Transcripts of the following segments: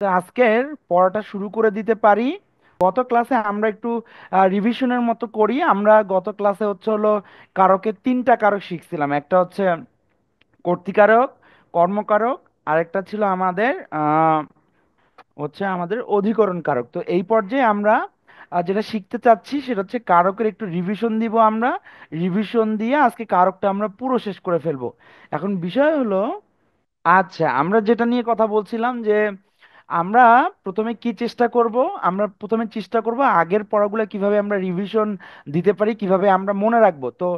তো আজকের পড়াটা শুরু করে দিতে পারি। গত ক্লাসে আমরা একটু রিভিশনের মতো করি। আমরা গত ক্লাসে হলো কারকের তিনটা কারক শিখছিলাম। একটা হচ্ছে কর্তৃকারক, কর্মকারক, আরেকটা ছিল আমাদের আমাদের অধিকরণ কারক। তো এই পর্যায়ে আমরা যেটা শিখতে চাচ্ছি সেটা হচ্ছে কারকের একটু রিভিশন দিব আমরা। রিভিশন দিয়ে আজকে কারকটা আমরা পুরো শেষ করে ফেলবো। এখন বিষয় হলো, আচ্ছা, আমরা যেটা নিয়ে কথা বলছিলাম যে আমরা প্রথমে কি চেষ্টা করব। আমরা প্রথমে চেষ্টা করব আগের পড়াগুলো কিভাবে আমরা রিভিশন দিতে পারি, কিভাবে আমরা মনে রাখবো। তো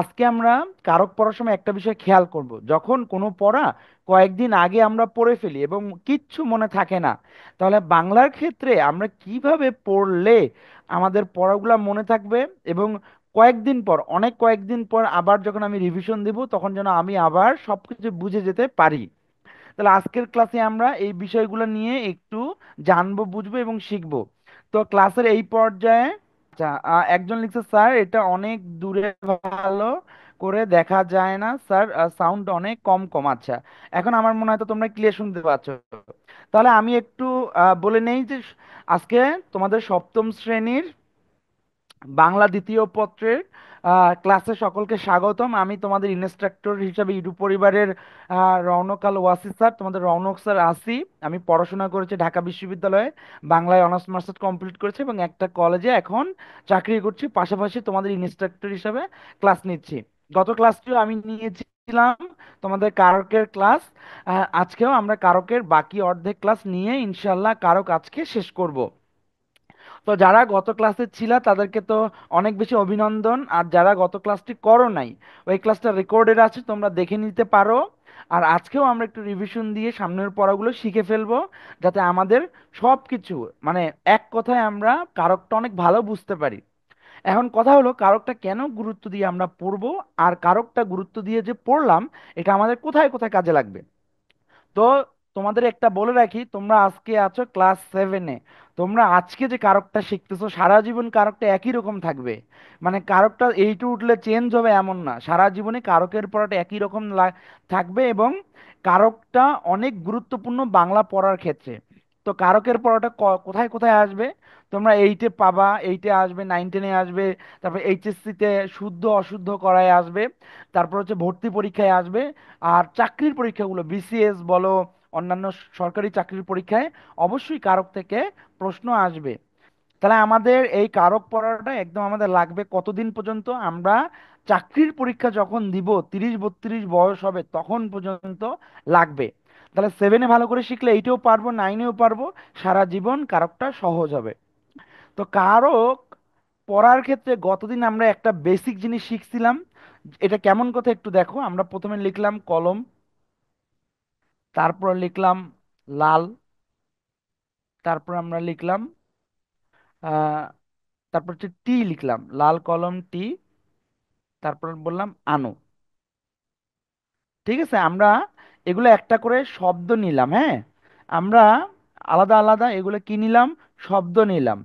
আজকে আমরা কারক পড়ার সময় একটা বিষয় খেয়াল করব, যখন কোনো পড়া কয়েকদিন আগে আমরা পড়ে ফেলি এবং কিচ্ছু মনে থাকে না, তাহলে বাংলার ক্ষেত্রে আমরা কিভাবে পড়লে আমাদের পড়াগুলো মনে থাকবে এবং কয়েকদিন পর, অনেক কয়েকদিন পর আবার যখন আমি রিভিশন দিব তখন যেন আমি আবার সবকিছু বুঝে যেতে পারি। তাহলে আজকের ক্লাসে আমরা এই বিষয়গুলো নিয়ে একটু জানবো, বুঝবো এবং শিখবো। তো ক্লাসের এই পর্যায়ে, আচ্ছা, একজন লিখছে, স্যার এটা অনেক দূরে, ভালো করে দেখা যায় না স্যার, সাউন্ড অনেক কম কম। আচ্ছা, এখন আমার মনে হয় তো তোমরা ক্লিয়ার শুনতে পাচ্ছ। তাহলে আমি একটু বলে নেই যে আজকে তোমাদের সপ্তম শ্রেণীর বাংলা দ্বিতীয় পত্রের ক্লাসে সকলকে স্বাগতম। আমি তোমাদের ইনস্ট্রাক্টর হিসাবে ইউটিউব পরিবারের রৌনক আল ওয়াসি স্যার, তোমাদের রৌনক স্যার আসি। আমি পড়াশোনা করেছি ঢাকা বিশ্ববিদ্যালয়ে, বাংলায় অনার্স মাস্টার্স কমপ্লিট করেছি এবং একটা কলেজে এখন চাকরি করছি, পাশাপাশি তোমাদের ইনস্ট্রাক্টর হিসাবে ক্লাস নিচ্ছি। গত ক্লাসটিও আমি নিয়েছিলাম তোমাদের কারকের ক্লাস। আজকেও আমরা কারকের বাকি অর্ধেক ক্লাস নিয়ে ইনশাল্লাহ কারক আজকে শেষ করব। তো যারা গত ক্লাসে ছিল তাদেরকে তো অনেক বেশি অভিনন্দন, আর যারা গত ক্লাসটি করো নাই, ওই ক্লাসটা রেকর্ডেড আছে, তোমরা দেখে নিতে পারো। আর আজকেও আমরা একটু রিভিশন দিয়ে সামনের পড়াগুলো শিখে ফেলবো, যাতে আমাদের সব কিছু, মানে এক কথায় আমরা কারকটা অনেক ভালো বুঝতে পারি। এখন কথা হলো, কারকটা কেন গুরুত্ব দিয়ে আমরা পড়বো, আর কারকটা গুরুত্ব দিয়ে যে পড়লাম এটা আমাদের কোথায় কোথায় কাজে লাগবে। তো তোমাদের একটা বলে রাখি, তোমরা আজকে আছো ক্লাস 7-এ। তোমরা আজকে যে কারকটা শিখতেছো সারা জীবন কারকটা একই রকম থাকবে। মানে কারকটা এইটু উঠলে চেঞ্জ হবে এমন না, সারা জীবনে কারকের পড়াটা একই রকম থাকবে। এবং কারকটা অনেক গুরুত্বপূর্ণ বাংলা পড়ার ক্ষেত্রে। তো কারকের পড়াটা কোথায় কোথায় আসবে, তোমরা 8-এ পাবা, 8-এ আসবে, 9-10-এ আসবে, তারপর এইচএসসিতে শুদ্ধ অশুদ্ধ করায় আসবে, তারপর হচ্ছে ভর্তি পরীক্ষায় আসবে, আর চাকরির পরীক্ষাগুলো বিসিএস বলো, অন্যান্য সরকারি চাকরির পরীক্ষায় অবশ্যই কারক থেকে প্রশ্ন আসবে। তাহলে আমাদের এই কারক পড়াটা একদম আমাদের লাগবে কতদিন পর্যন্ত, আমরা চাকরির পরীক্ষা যখন দিব 30-32 বয়স হবে তখন পর্যন্ত লাগবে। তাহলে 7-এ ভালো করে শিখলে 8-এও পারবো, 9-এও পারবো, সারা জীবন কারকটা সহজ হবে। তো কারক পড়ার ক্ষেত্রে গতদিন আমরা একটা বেসিক জিনিস শিখছিলাম। এটা কেমন কথা একটু দেখো। আমরা প্রথমে লিখলাম কলম, তারপর লিখলাম লাল, তারপর আমরা লিখলাম আহ তারপর হচ্ছে টি, লিখলাম লাল কলম টি, তারপর বললাম আনো। ঠিক আছে, আমরা এগুলো একটা করে শব্দ নিলাম। হ্যাঁ, আমরা আলাদা আলাদা এগুলো কি নিলাম, শব্দ নিলাম।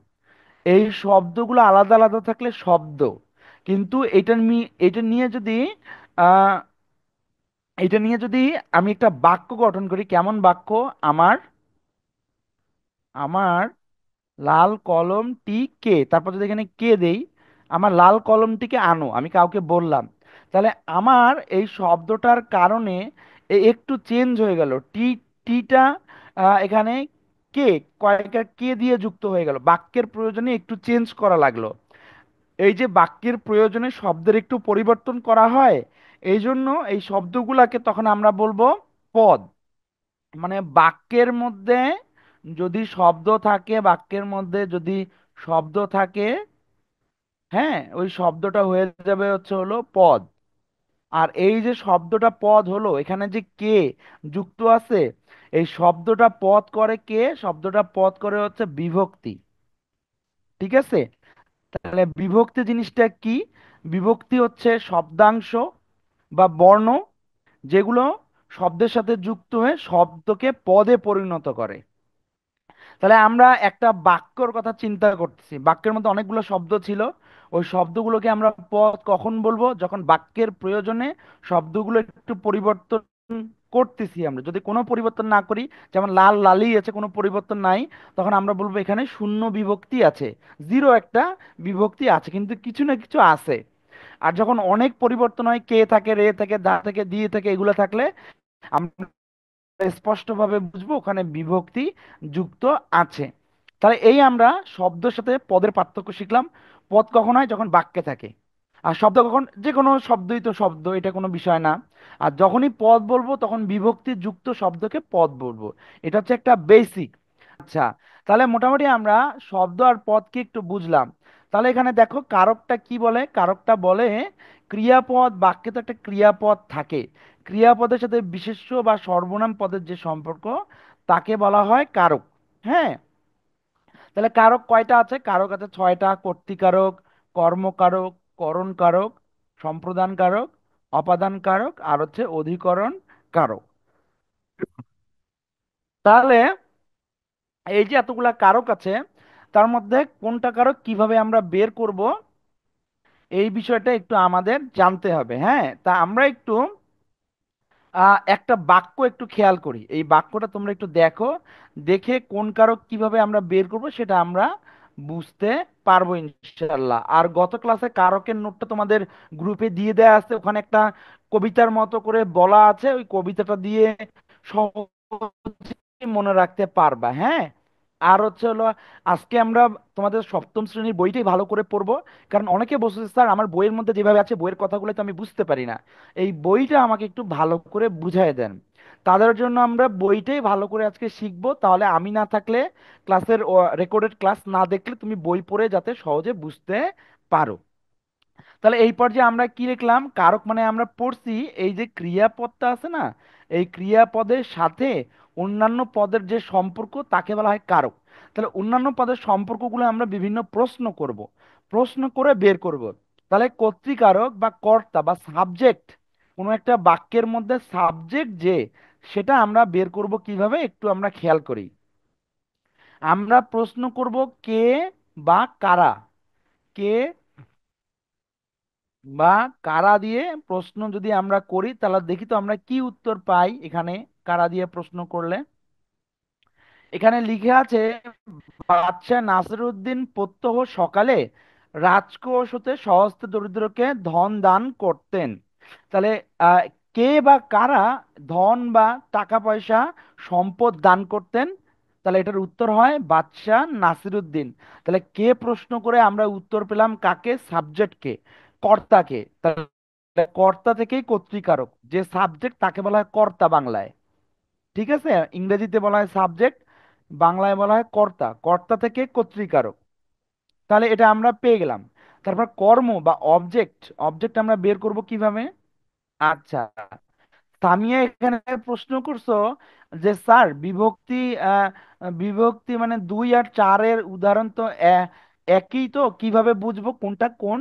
এই শব্দগুলো আলাদা আলাদা থাকলে শব্দ, কিন্তু এটা নিয়ে যদি আহ এটা নিয়ে যদি আমি একটা বাক্য গঠন করি, কেমন বাক্য, আমার আমার লাল কলমটি কে, তারপর যদি এখানে কে দেই, আমার লাল কলমটিকে আনো, আমি কাউকে বললাম। তাহলে আমার এই শব্দটার কারণে একটু চেঞ্জ হয়ে গেল। টিটা এখানে কে, কয়েকটা কে দিয়ে যুক্ত হয়ে গেল, বাক্যের প্রয়োজনে একটু চেঞ্জ করা লাগলো। এই যে বাক্যের প্রয়োজনে শব্দের একটু পরিবর্তন করা হয়, এই জন্য এই শব্দগুলাকে তখন আমরা বলবো পদ। মানে বাক্যের মধ্যে যদি শব্দ থাকে, বাক্যের মধ্যে যদি শব্দ থাকে, হ্যাঁ, ওই শব্দটা হয়ে যাবে হলো পদ। আর এই যে শব্দটা পদ হলো, এখানে যে কে যুক্ত আছে, এই শব্দটা পদ করে কে, শব্দটা পদ করে হচ্ছে বিভক্তি। ঠিক আছে, তাহলে বিভক্তি জিনিসটা কি, বিভক্তি হচ্ছে শব্দাংশ বা বর্ণ যেগুলো শব্দের সাথে যুক্ত হয়ে শব্দকে পদে পরিণত করে। তাহলে আমরা একটা বাক্যর কথা চিন্তা করতেছি, বাক্যের মধ্যে অনেকগুলো শব্দ ছিল, ওই শব্দগুলোকে আমরা পদ কখন বলবো, যখন বাক্যের প্রয়োজনে শব্দগুলো একটু পরিবর্তন করতেছি আমরা, যদি কোনো পরিবর্তন না করি, যেমন লাল লালই আছে, কোনো পরিবর্তন নাই, তখন আমরা বলবো এখানে শূন্য বিভক্তি আছে, জিরো একটা বিভক্তি আছে, কিন্তু কিছু না কিছু আছে। আর যখন অনেক পরিবর্তন হয়, কে থাকে, রে থাকে, দা থাকে, দিয়ে থাকে, এগুলো থাকলে আমরা স্পষ্টভাবে বুঝবো ওখানে বিভক্তি যুক্ত আছে। তাহলে এই আমরা শব্দের সাথে পদের পার্থক্য শিখলাম। পদ কখন হয়? যখন বাক্যে থাকে। আর শব্দ কখন? যে কোনো শব্দই তো শব্দ, এটা কোনো বিষয় না। আর যখনই পদ বলবো তখন বিভক্তি যুক্ত শব্দকে পদ বলবো। এটা হচ্ছে একটা বেসিক। আচ্ছা, তাহলে মোটামুটি আমরা শব্দ আর পদকে একটু বুঝলাম। তাহলে এখানে দেখো কারকটা কি বলে। কারকটা বলে ক্রিয়াপদ, বাক্যে তো একটা ক্রিয়াপদ থাকে, ক্রিয়াপদের সাথে বিশেষ্য বা সর্বনাম পদের যে সম্পর্ক তাকে বলা হয় কারক। হ্যাঁ, তাহলে কারক কয়টা আছে? কারক আছে ছয়টা: কর্তৃকারক, কর্মকারক, করণ কারক, সম্প্রদান কারক, অপাদান কারক, আর হচ্ছে অধিকরণ কারক। তাহলে এই যে এতগুলা কারক আছে, তার মধ্যে কোনটা কারক কিভাবে আমরা বের করব, এই বিষয়টা একটু আমাদের জানতে হবে। হ্যাঁ, তা আমরা একটু একটা বাক্য একটু খেয়াল করি, এই বাক্যটা তোমরা একটু দেখো, দেখে কোন কারক কিভাবে আমরা বের করব সেটা আমরা বুঝতে পারবো ইনশাল্লাহ। আর গত ক্লাসে কারকের নোটটা তোমাদের গ্রুপে দিয়ে দেয়া আছে, ওখানে একটা কবিতার মতো করে বলা আছে, ওই কবিতাটা দিয়ে সহজে মনে রাখতে পারবা। হ্যাঁ, আর হচ্ছে হলো আজকে আমরা তোমাদের সপ্তম শ্রেণীর বইটাই ভালো করে পড়বো, কারণ অনেকে বলছে স্যার আমার বইয়ের মধ্যে যেভাবে আছে বইয়ের কথাগুলো তো আমি বুঝতে পারি না, এই বইটা আমাকে একটু ভালো করে বুঝাই দেন। তাদের জন্য আমরা বইটাই ভালো করে আজকে শিখবো। তাহলে আমি না থাকলে, ক্লাসের রেকর্ডেড ক্লাস না দেখলে তুমি বই পড়ে যাতে সহজে বুঝতে পারো। তাহলে এই পর্যায়ে আমরা কি লিখলাম? কারক মানে আমরা পড়ছি এই যে ক্রিয়াপদটা আছে না, এই ক্রিয়াপদের সাথে অন্যান্য পদের যে সম্পর্ক তাকে বলা হয় কারক। তাহলে অন্যান্য পদের সম্পর্কগুলো আমরা বিভিন্ন প্রশ্ন করব, প্রশ্ন করে বের করব। তাহলে কর্তৃকারক বা কর্তা বা সাবজেক্ট, কোনো একটা বাক্যের মধ্যে সাবজেক্ট যে, সেটা আমরা বের করব কিভাবে একটু আমরা খেয়াল করি। আমরা প্রশ্ন করব কে বা কারা, কে বা কারা দিয়ে প্রশ্ন যদি আমরা করি, তাহলে দেখি তো আমরা কি উত্তর পাই এখানে কারা দিয়ে প্রশ্ন করলে। এখানে লিখে আছে, বাদশাহ নাসিরউদ্দিন প্রত্যহ সকালে রাজকোষ হতে স্বহস্তে দরিদ্রকে ধন দান করতেন। তাহলে আহ, কে বা কারা ধন বা টাকা পয়সা, সম্পদ দান করতেন? তাহলে এটার উত্তর হয় বাদশাহ নাসিরউদ্দিন। তাহলে কে প্রশ্ন করে আমরা উত্তর পেলাম কাকে? সাবজেক্টকে, কর্তাকে। তাহলে কর্তা থেকেই কর্তৃকারক, যে সাবজেক্ট তাকে বলা হয় কর্তা বাংলায়। ঠিক আছে, ইংরেজিতে বলা হয় সাবজেক্ট, বাংলায় বলা হয় কর্তা, কর্তা থেকে কর্তৃকারক। তাহলে এটা আমরা পেয়ে গেলাম। তারপর কর্ম বা অবজেক্ট, অবজেক্ট আমরা বের করব কিভাবে? আচ্ছা, সামিয়া এখানে প্রশ্ন করছো যে স্যার বিভক্তি, আহ, বিভক্তি মানে দুই আর চারের উদাহরণ তো একই, তো কিভাবে বুঝবো কোনটা কোন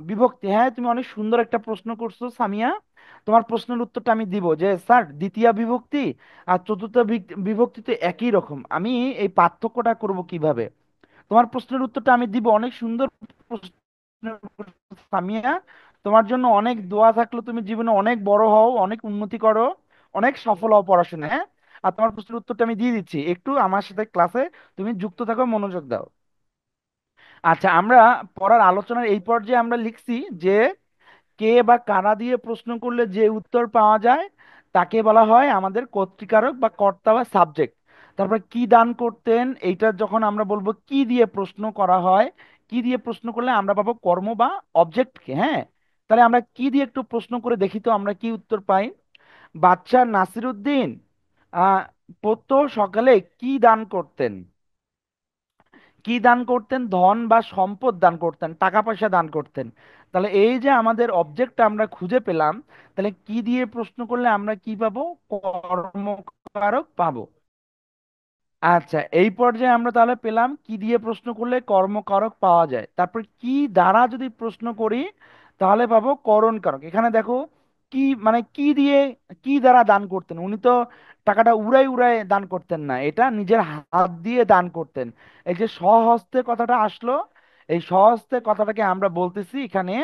বিভক্তি? হ্যাঁ, তুমি অনেক সুন্দর একটা প্রশ্ন করছো সামিয়া। তোমার প্রশ্নের উত্তরটা আমি দিব যে স্যার দ্বিতীয়া বিভক্তি আর চতুর্থ বিভক্তি তো একই রকম, আমি এই পার্থক্যটা করব কিভাবে? তোমার প্রশ্নের উত্তরটা আমি দিব। অনেক সুন্দর প্রশ্ন সামিয়া, তোমার জন্য অনেক দোয়া থাকলো, তুমি জীবনে অনেক বড় হও, অনেক উন্নতি করো, অনেক সফল হও পড়াশোনায়। হ্যাঁ, আর তোমার প্রশ্নের উত্তরটা আমি দিয়ে দিচ্ছি, একটু আমার সাথে ক্লাসে তুমি যুক্ত থাকো, মনোযোগ দাও। আচ্ছা, আমরা পড়ার আলোচনার এই পর্যায়ে আমরা লিখছি যে কে বা কারা দিয়ে প্রশ্ন করলে যে উত্তর পাওয়া যায় তাকে বলা হয় আমাদের কর্তৃকারক বা কর্তা বা সাবজেক্ট। তারপর কি দান করতেন, এইটা যখন আমরা বলবো কি দিয়ে প্রশ্ন করা হয়, কি দিয়ে প্রশ্ন করলে আমরা পাবো কর্ম বা অবজেক্টকে। হ্যাঁ, তাহলে আমরা কি দিয়ে একটু প্রশ্ন করে দেখি তো আমরা কি উত্তর পাই। বাদশাহ নাসিরুদ্দিন আহ প্রত্যহ সকালে কি দান করতেন? কি দান করতেন? ধন বা সম্পদ দান করতেন, টাকা পয়সা দান করতেন। তাহলে এই যে আমাদের অবজেক্টটা আমরা খুঁজে পেলাম, তাহলে কি দিয়ে প্রশ্ন করলে আমরা কি পাবো? কর্মকারক পাবো। আচ্ছা, এই পর্যায়ে আমরা তাহলে পেলাম কি দিয়ে প্রশ্ন করলে কর্মকারক পাওয়া যায়। তারপর কি দ্বারা যদি প্রশ্ন করি তাহলে পাবো করণ কারক। এখানে দেখো কি মানে কি দিয়ে, কি দ্বারা দান করতেন? উনি তো টাকাটা উড়াই উড়াই দান করতেন না, এটা নিজের হাত দিয়ে দান করতেন। এই যে স্বহস্তে কথাটা আসলো, এই স্বহস্তে কথাটাকে আমরা বলতেছি এখানে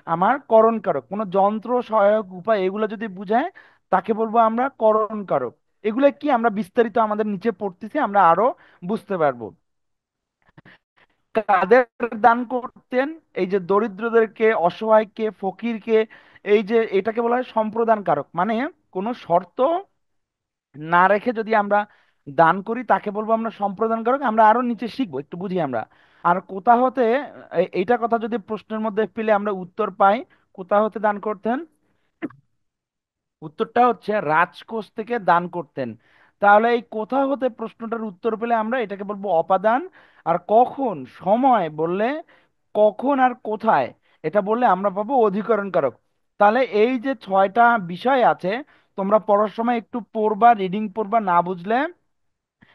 আমার করণ কারক। কোনো যন্ত্র সহায়ক উপায় এগুলো যদি বুঝায় তাকে বলবো আমরা করণ কারক। এগুলো কি আমরা বিস্তারিত আমাদের নিচে পড়তেছি, আমরা আরো বুঝতে পারবো। কাদের দান করতেন? এই যে দরিদ্রদেরকে, অসহায়কে, ফকিরকে। এই যে এটাকে বলা হয় সম্প্রদান কারক, মানে কোনো শর্ত না রেখে যদি আমরা দান করি তাকে বলবো আমরা সম্প্রদান কারক। আমরা আরো নিচে শিখবো, একটু বুঝি আমরা। আর কোথা হতে, এইটা কথা যদি প্রশ্নের মধ্যে পেলে আমরা উত্তর পাই, কোথা হতে দান করতেন, উত্তরটা হচ্ছে রাজকোষ থেকে দান করতেন। তাহলে এই কোথা হতে প্রশ্নটার উত্তর পেলে আমরা এটাকে বলবো অপাদান। আর কখন, সময় বললে, কখন আর কোথায় এটা বললে আমরা পাবো অধিকরণ কারক। তাহলে এই যে ছয়টা বিষয় আছে, তোমরা পড়ার সময় একটু পড়বা, রিডিং পড়বা, না বুঝলে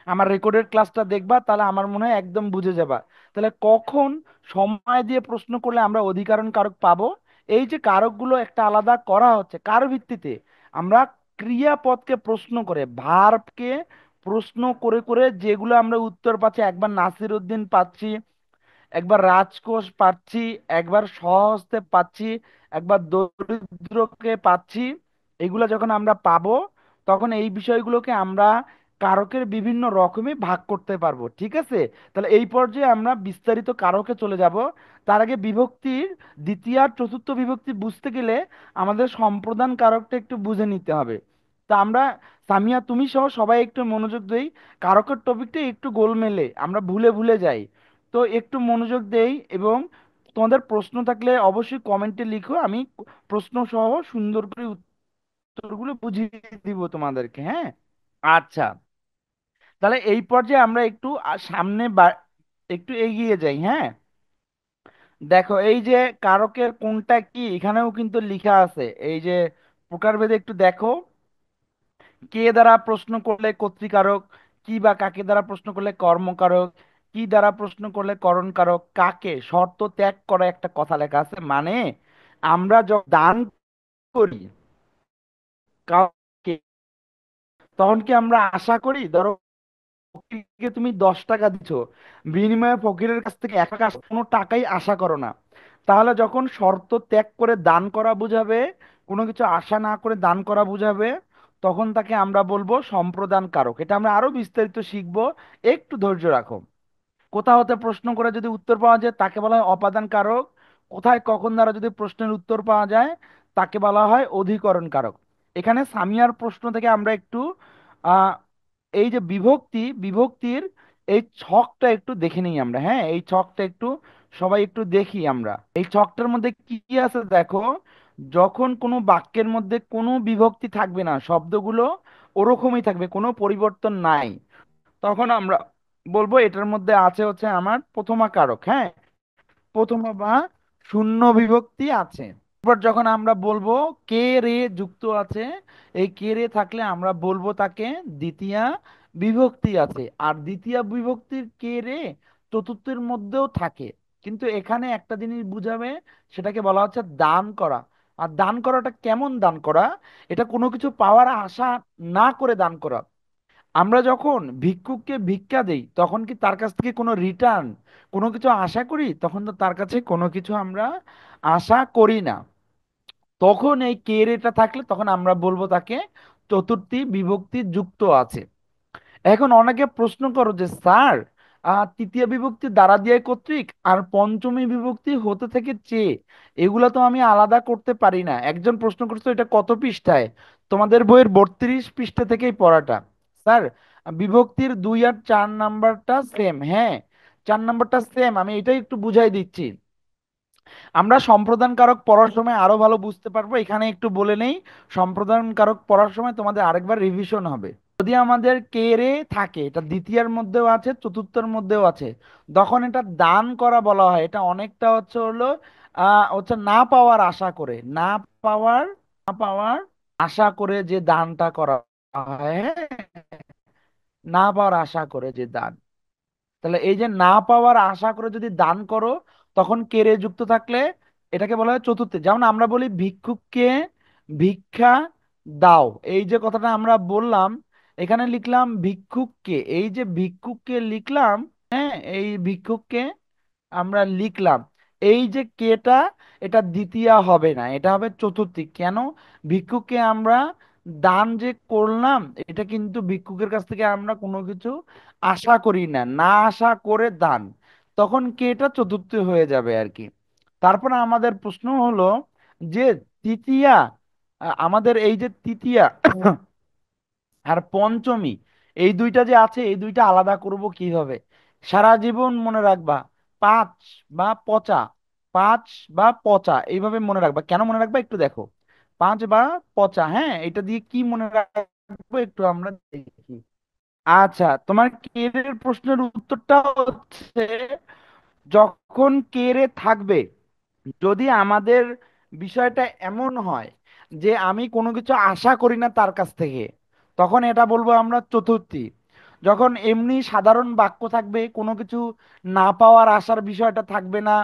আমার রেকর্ডেড ক্লাসটা দেখবা, তাহলে আমার মনে হয় একদম বুঝে যাবা। তাহলে কখন, সময় দিয়ে প্রশ্ন করলে আমরা অধিকরণ কারক পাবো। এই যে কারকগুলো একটা আলাদা করা হচ্ছে কার ভিত্তিতে, আমরা ক্রিয়াপদকে প্রশ্ন করে, ভার্বকে প্রশ্ন করে করে যেগুলো আমরা উত্তর পাচ্ছি, একবার নাসির উদ্দিন পাচ্ছি, একবার রাজকোষ পাচ্ছি, একবার স্বহস্তে পাচ্ছি, একবার দরিদ্রকে পাচ্ছি। এগুলো যখন আমরা পাবো, তখন এই বিষয়গুলোকে আমরা কারকের বিভিন্ন রকমে ভাগ করতে পারবো, ঠিক আছে? তাহলে এই পর্যায়ে আমরা বিস্তারিত কারকে চলে যাব। তার আগে বিভক্তির দ্বিতীয় আর চতুর্থ বিভক্তি বুঝতে গেলে আমাদের সম্প্রদান কারকটা একটু বুঝে নিতে হবে। তা আমরা, সামিয়া তুমি সহ সবাই একটু মনোযোগ দেই। কারকের টপিকটা একটু গোলমেলে, আমরা ভুলে ভুলে যাই। তো একটু মনোযোগ দেই, এবং তোমাদের প্রশ্ন থাকলে অবশ্যই কমেন্টে লিখো, আমি প্রশ্ন সহ সুন্দর করে উত্তরগুলো বুঝিয়ে দিব তোমাদেরকে, হ্যাঁ? আচ্ছা, তাহলে এই পর্যায়ে আমরা একটু সামনে একটু এগিয়ে যাই, হ্যাঁ? দেখো এই যে কারকের কোনটা কি এখানেও কিন্তু লেখা আছে, এই যে প্রকারভেদে একটু দেখো। কে দ্বারা প্রশ্ন করলে কর্তৃকারক, কি বা কাকে দ্বারা প্রশ্ন করলে কর্মকারক, কি দ্বারা প্রশ্ন করলে করণকারক, কাকে শর্ত ত্যাগ করা একটা কথা লেখা আছে, মানে আমরা যখন দান করি কাউকে, তখন কি আমরা আশা করি, ধরো ফকিরকে তুমি 10 টাকা দিছো, বিনিময়ে ফকিরের কাছ থেকে 1 টাকা কোনো টাকাই আশা করো না। তাহলে যখন শর্ত ত্যাগ করে দান করা বুঝাবে, কোনো কিছু আশা না করে দান করা বুঝাবে, তখন তাকে আমরা বলবো সম্প্রদান কারক। এটা আমরা আরো বিস্তারিত শিখবো, একটু ধৈর্য রাখো। কোথা হতে প্রশ্ন করে যদি উত্তর পাওয়া যায় তাকে বলা হয় অপাদান কারক। কোথায় কখন দ্বারা যদি প্রশ্নের উত্তর পাওয়া যায় তাকে বলা হয় অধিকরণ কারক। এখানে সামিয়ার প্রশ্ন থেকে আমরা একটু আহ এই যে বিভক্তি, বিভক্তির এই ছকটা একটু দেখে নিই আমরা, হ্যাঁ? এই ছকটা একটু সবাই একটু দেখি আমরা। এই ছকটার মধ্যে কি কি আছে দেখো। যখন কোনো বাক্যের মধ্যে কোনো বিভক্তি থাকবে না, শব্দগুলো ওরকমই থাকবে, কোনো পরিবর্তন নাই, তখন আমরা বলবো এটার মধ্যে আছে হচ্ছে আমার প্রথমা কারক, হ্যাঁ? প্রথমা বা শূন্য বিভক্তি আছে। এবার যখন আমরা বলবো কে রে যুক্ত আছে, এই কে রে থাকলে আমরা বলবো তাকে দ্বিতীয়া বিভক্তি আছে। আর দ্বিতীয় বিভক্তির কে রে চতুর্থের মধ্যেও থাকে, কিন্তু এখানে একটা জিনিস বুঝাবে, সেটাকে বলা হচ্ছে দান করা। আর দান করাটা কেমন দান করা, এটা কোনো কিছু পাওয়ার আশা না করে দান করা। আমরা যখন ভিক্ষুককে ভিক্ষা দেই তখন কি তার কাছ থেকে কোনো রিটার্ন, কোনো কিছু আশা করি? তখন তো তার কাছে কোনো কিছু আমরা আশা করি না। তখন এই কেরেটা থাকলে তখন আমরা বলবো তাকে চতুর্থী বিভক্তি যুক্ত আছে। এখন অনেকে প্রশ্ন করো যে স্যার, তৃতীয় বিভক্তি দ্বারা দিয়ে কর্তৃক আর পঞ্চমী বিভক্তি হতে থেকে চেয়ে, এগুলো তো আমি আলাদা করতে পারি না। একজন প্রশ্ন করছে এটা কত পৃষ্ঠায়, তোমাদের বইয়ের 32 পৃষ্ঠা থেকেই পড়াটা। স্যার, বিভক্তির 2 আর 4 নাম্বারটা সেম, হ্যাঁ, 4 নাম্বারটা সেম, আমি এটাই একটু বুঝাই দিচ্ছি। আমরা সম্প্রদান কারক পড়ার সময় আরো ভালো বুঝতে পারবো, এখানে একটু বলে নেই। সম্প্রদান কারক পড়ার সময় তোমাদের আরেকবার রিভিশন হবে। যদি আমাদের কে রে থাকে, এটা দ্বিতীয়ার মধ্যেও আছে, চতুর্থের মধ্যেও আছে, তখন এটা দান করা বলা হয়। এটা অনেকটা হচ্ছে হলো হচ্ছে না পাওয়ার আশা করে, পাওয়ার না পাওয়ার আশা করে যে দানটা করা হয়, হ্যাঁ? না পাওয়ার আশা করে যে দান। তাহলে এই যে না পাওয়ার আশা করে যদি দান করো, তখন কেরে যুক্ত থাকলে এটাকে বলা হয় চতুর্থী। যেমন আমরা বলি ভিক্ষুককে ভিক্ষা দাও, এই যে কথাটা আমরা বললাম, এখানে লিখলাম ভিক্ষুককে, এই যে ভিক্ষুককে লিখলাম, হ্যাঁ, এই ভিক্ষুককে আমরা লিখলাম, এই যে কেটা, এটা দ্বিতীয়া হবে না, এটা হবে চতুর্থী। কেন? ভিক্ষুককে আমরা দান যে করলাম, এটা কিন্তু ভিক্ষুকের কাছ থেকে আমরা কোনো কিছু আশা করি না, না আশা করে দান, তখন কি এটা চতুর্থ হয়ে যাবে আর কি। তারপর আমাদের প্রশ্ন হলো যে তৃতীয়া, আমাদের এই যে তৃতীয়া আর পঞ্চমী, এই দুইটা যে আছে, এই দুইটা আলাদা করব কিভাবে? সারা জীবন মনে রাখবা, পাঁচ বা পচা, পাঁচ বা পচা এইভাবে মনে রাখবা। কেন মনে রাখবা একটু দেখো, পাঁচ বা পচা, হ্যাঁ, এটা দিয়ে কি মনে রাখবো একটু আমরা দেখি। আচ্ছা, তোমার কেরের প্রশ্নের উত্তরটা হচ্ছে, যখন কেরে থাকবে, যদি আমাদের বিষয়টা এমন হয় যে আমি কোনো কিছু আশা করি না তার কাছ থেকে, তখন এটা বলবো আমরা চতুর্থী। যখন এমনি সাধারণ বাক্য থাকবে, কোনো কিছু না পাওয়ার আশার বিষয়টা থাকবে না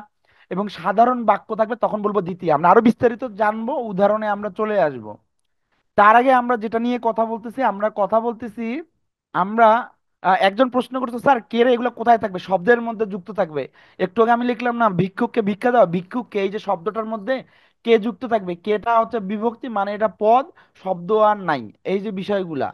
এবং সাধারণ বাক্য থাকবে, তখন বলবো দ্বিতীয়। আমরা আরো বিস্তারিত জানবো, উদাহরণে আমরা চলে আসব। তার আগে আমরা যেটা নিয়ে কথা বলতেছি, আমরা কথা বলতেছি, আমরা একজন প্রশ্ন করছে, স্যার কে রে এগুলো কোথায় থাকবে, শব্দের মধ্যে যুক্ত থাকবে। একটু আগে আমি লিখলাম না, ভিক্ষুককে ভিক্ষা দাও, ভিক্ষুককে, এই যে শব্দটার মধ্যে কে যুক্ত থাকবে, কেটা হচ্ছে বিভক্তি, মানে এটা পদ, শব্দ আর নাই, এই যে বিষয়গুলা।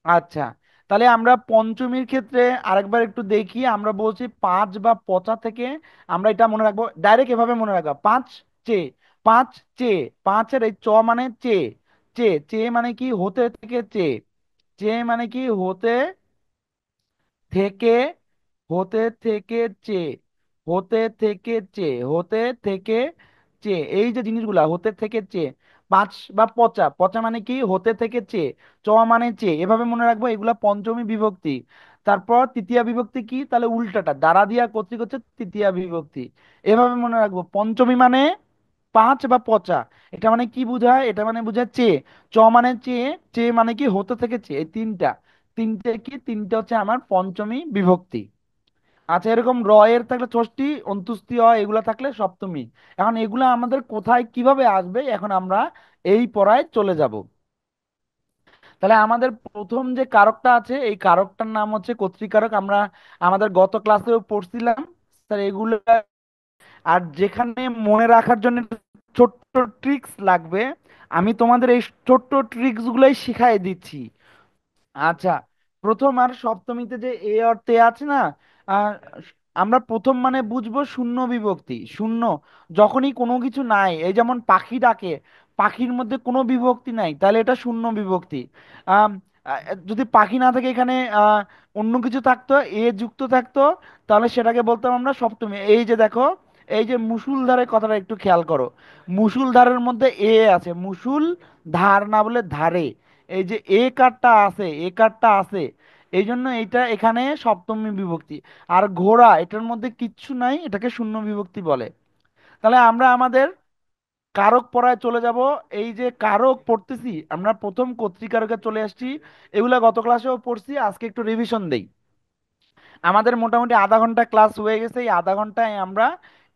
আচ্ছা, তাহলে আমরা পঞ্চমীর ক্ষেত্রে আরেকবার একটু দেখি। আমরা বলছি পাঁচ বা পচা থেকে আমরা এটা মনে রাখবো, ডাইরেক্ট এভাবে মনে রাখবো, পাঁচ চে, পাঁচ চে, পাঁচের এই চ মানে চে, চে, চে মানে কি হতে থেকে চে, চে মানে কি হতে থেকে, হতে থেকে চে, হতে থেকে চে, হতে থেকে চে, এই যে জিনিসগুলা হতে থেকে চে। পাঁচ বা পচা, পচা মানে কি হতে থেকে চে, চ মানে চে, এভাবে মনে রাখবো। এগুলা পঞ্চমী বিভক্তি। তারপর তৃতীয়া বিভক্তি কি, তাহলে উল্টাটা, দ্বারা দিয়া কর্তৃক হচ্ছে তৃতীয়া বিভক্তি। এভাবে মনে রাখবো, পঞ্চমী মানে পাঁচ বা পচা, এটা মানে কি বোঝায়, এটা মানে বোঝায় চে, চ মানে চে, চে মানে কি হতে থেকে চে, এই তিনটা, তিনটে কি, তিনটে হচ্ছে আমার পঞ্চমী বিভক্তি। আচ্ছা, এরকম র এর থাকলে ষষ্ঠী, অন্তুষ্টি অ এগুলা থাকলে সপ্তমী। এখন এগুলা আমাদের কোথায় কিভাবে আসবে, এখন আমরা এই পড়ায় চলে যাব। তাহলে আমাদের প্রথম যে কারকটা আছে, এই কারকটার নাম হচ্ছে কর্তৃকারক। আমরা আমাদের গত ক্লাসেও পড়ছিলাম স্যার এগুলো। আর যেখানে মনে রাখার জন্য ছোট্ট ট্রিক্স লাগবে, আমি তোমাদের এই ছোট্ট ট্রিক্স গুলোই শিখাই দিচ্ছি। আচ্ছা, প্রথম আর সপ্তমীতে যে এ অর্থে আছে না, আহ, আমরা প্রথম মানে বুঝবো শূন্য বিভক্তি, শূন্য, যখনই কোনো কিছু নাই, এই যেমন পাখি ডাকে, পাখির মধ্যে কোনো বিভক্তি নাই, তাহলে এটা শূন্য বিভক্তি। আম, আহ, যদি পাখি না থাকে, এখানে অন্য কিছু থাকতো, এ যুক্ত থাকতো, তাহলে সেটাকে বলতাম আমরা সপ্তমী। এই যে দেখো, এই যে মুষুলধারের কথাটা একটু খেয়াল করো, মুষুলধারের মধ্যে এ আছে, মুষুল ধার না বলে ধারে, এই যে এ কারটা আছে, এ কারটা আছে, এই জন্য এটা এখানে সপ্তমী বিভক্তি। আর ঘোড়া, এটার মধ্যে কিচ্ছু নাই, এটাকে শূন্য বিভক্তি বলে। তাহলে আমরা আমাদের কারক পড়ায় চলে যাব। এই যে কারক পড়তেছি আমরা, প্রথম কর্তৃকারকে চলে আসছি, এগুলা গত ক্লাসেও পড়ছি, আজকে একটু রিভিশন দেই। আমাদের মোটামুটি আধা ঘন্টা ক্লাস হয়ে গেছে, এই আধা ঘন্টায় আমরা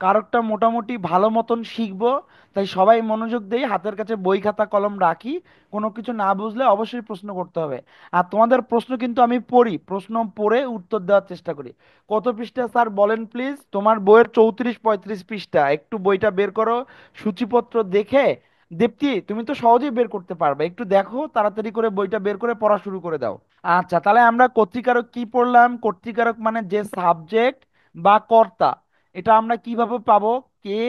কারকটা মোটামুটি ভালো মতন শিখবো। তাই সবাই মনোযোগ দেই, হাতের কাছে বই খাতা কলম রাখি, কোনো কিছু না বুঝলে অবশ্যই প্রশ্ন করতে হবে। আর তোমাদের প্রশ্ন কিন্তু আমি পড়ি, প্রশ্ন পড়ে উত্তর দেওয়ার চেষ্টা করি। কত পৃষ্ঠা স্যার বলেন প্লিজ? তোমার বইয়ের 34-35 পৃষ্ঠা, একটু বইটা বের করো, সূচিপত্র দেখে। দীপ্তি, তুমি তো সহজেই বের করতে পারবে, একটু দেখো তাড়াতাড়ি করে বইটা বের করে পড়া শুরু করে দাও। আচ্ছা, তাহলে আমরা কর্তৃকারক কি পড়লাম? কর্তৃকারক মানে যে সাবজেক্ট বা কর্তা, এটা আমরা কিভাবে পাবো? কে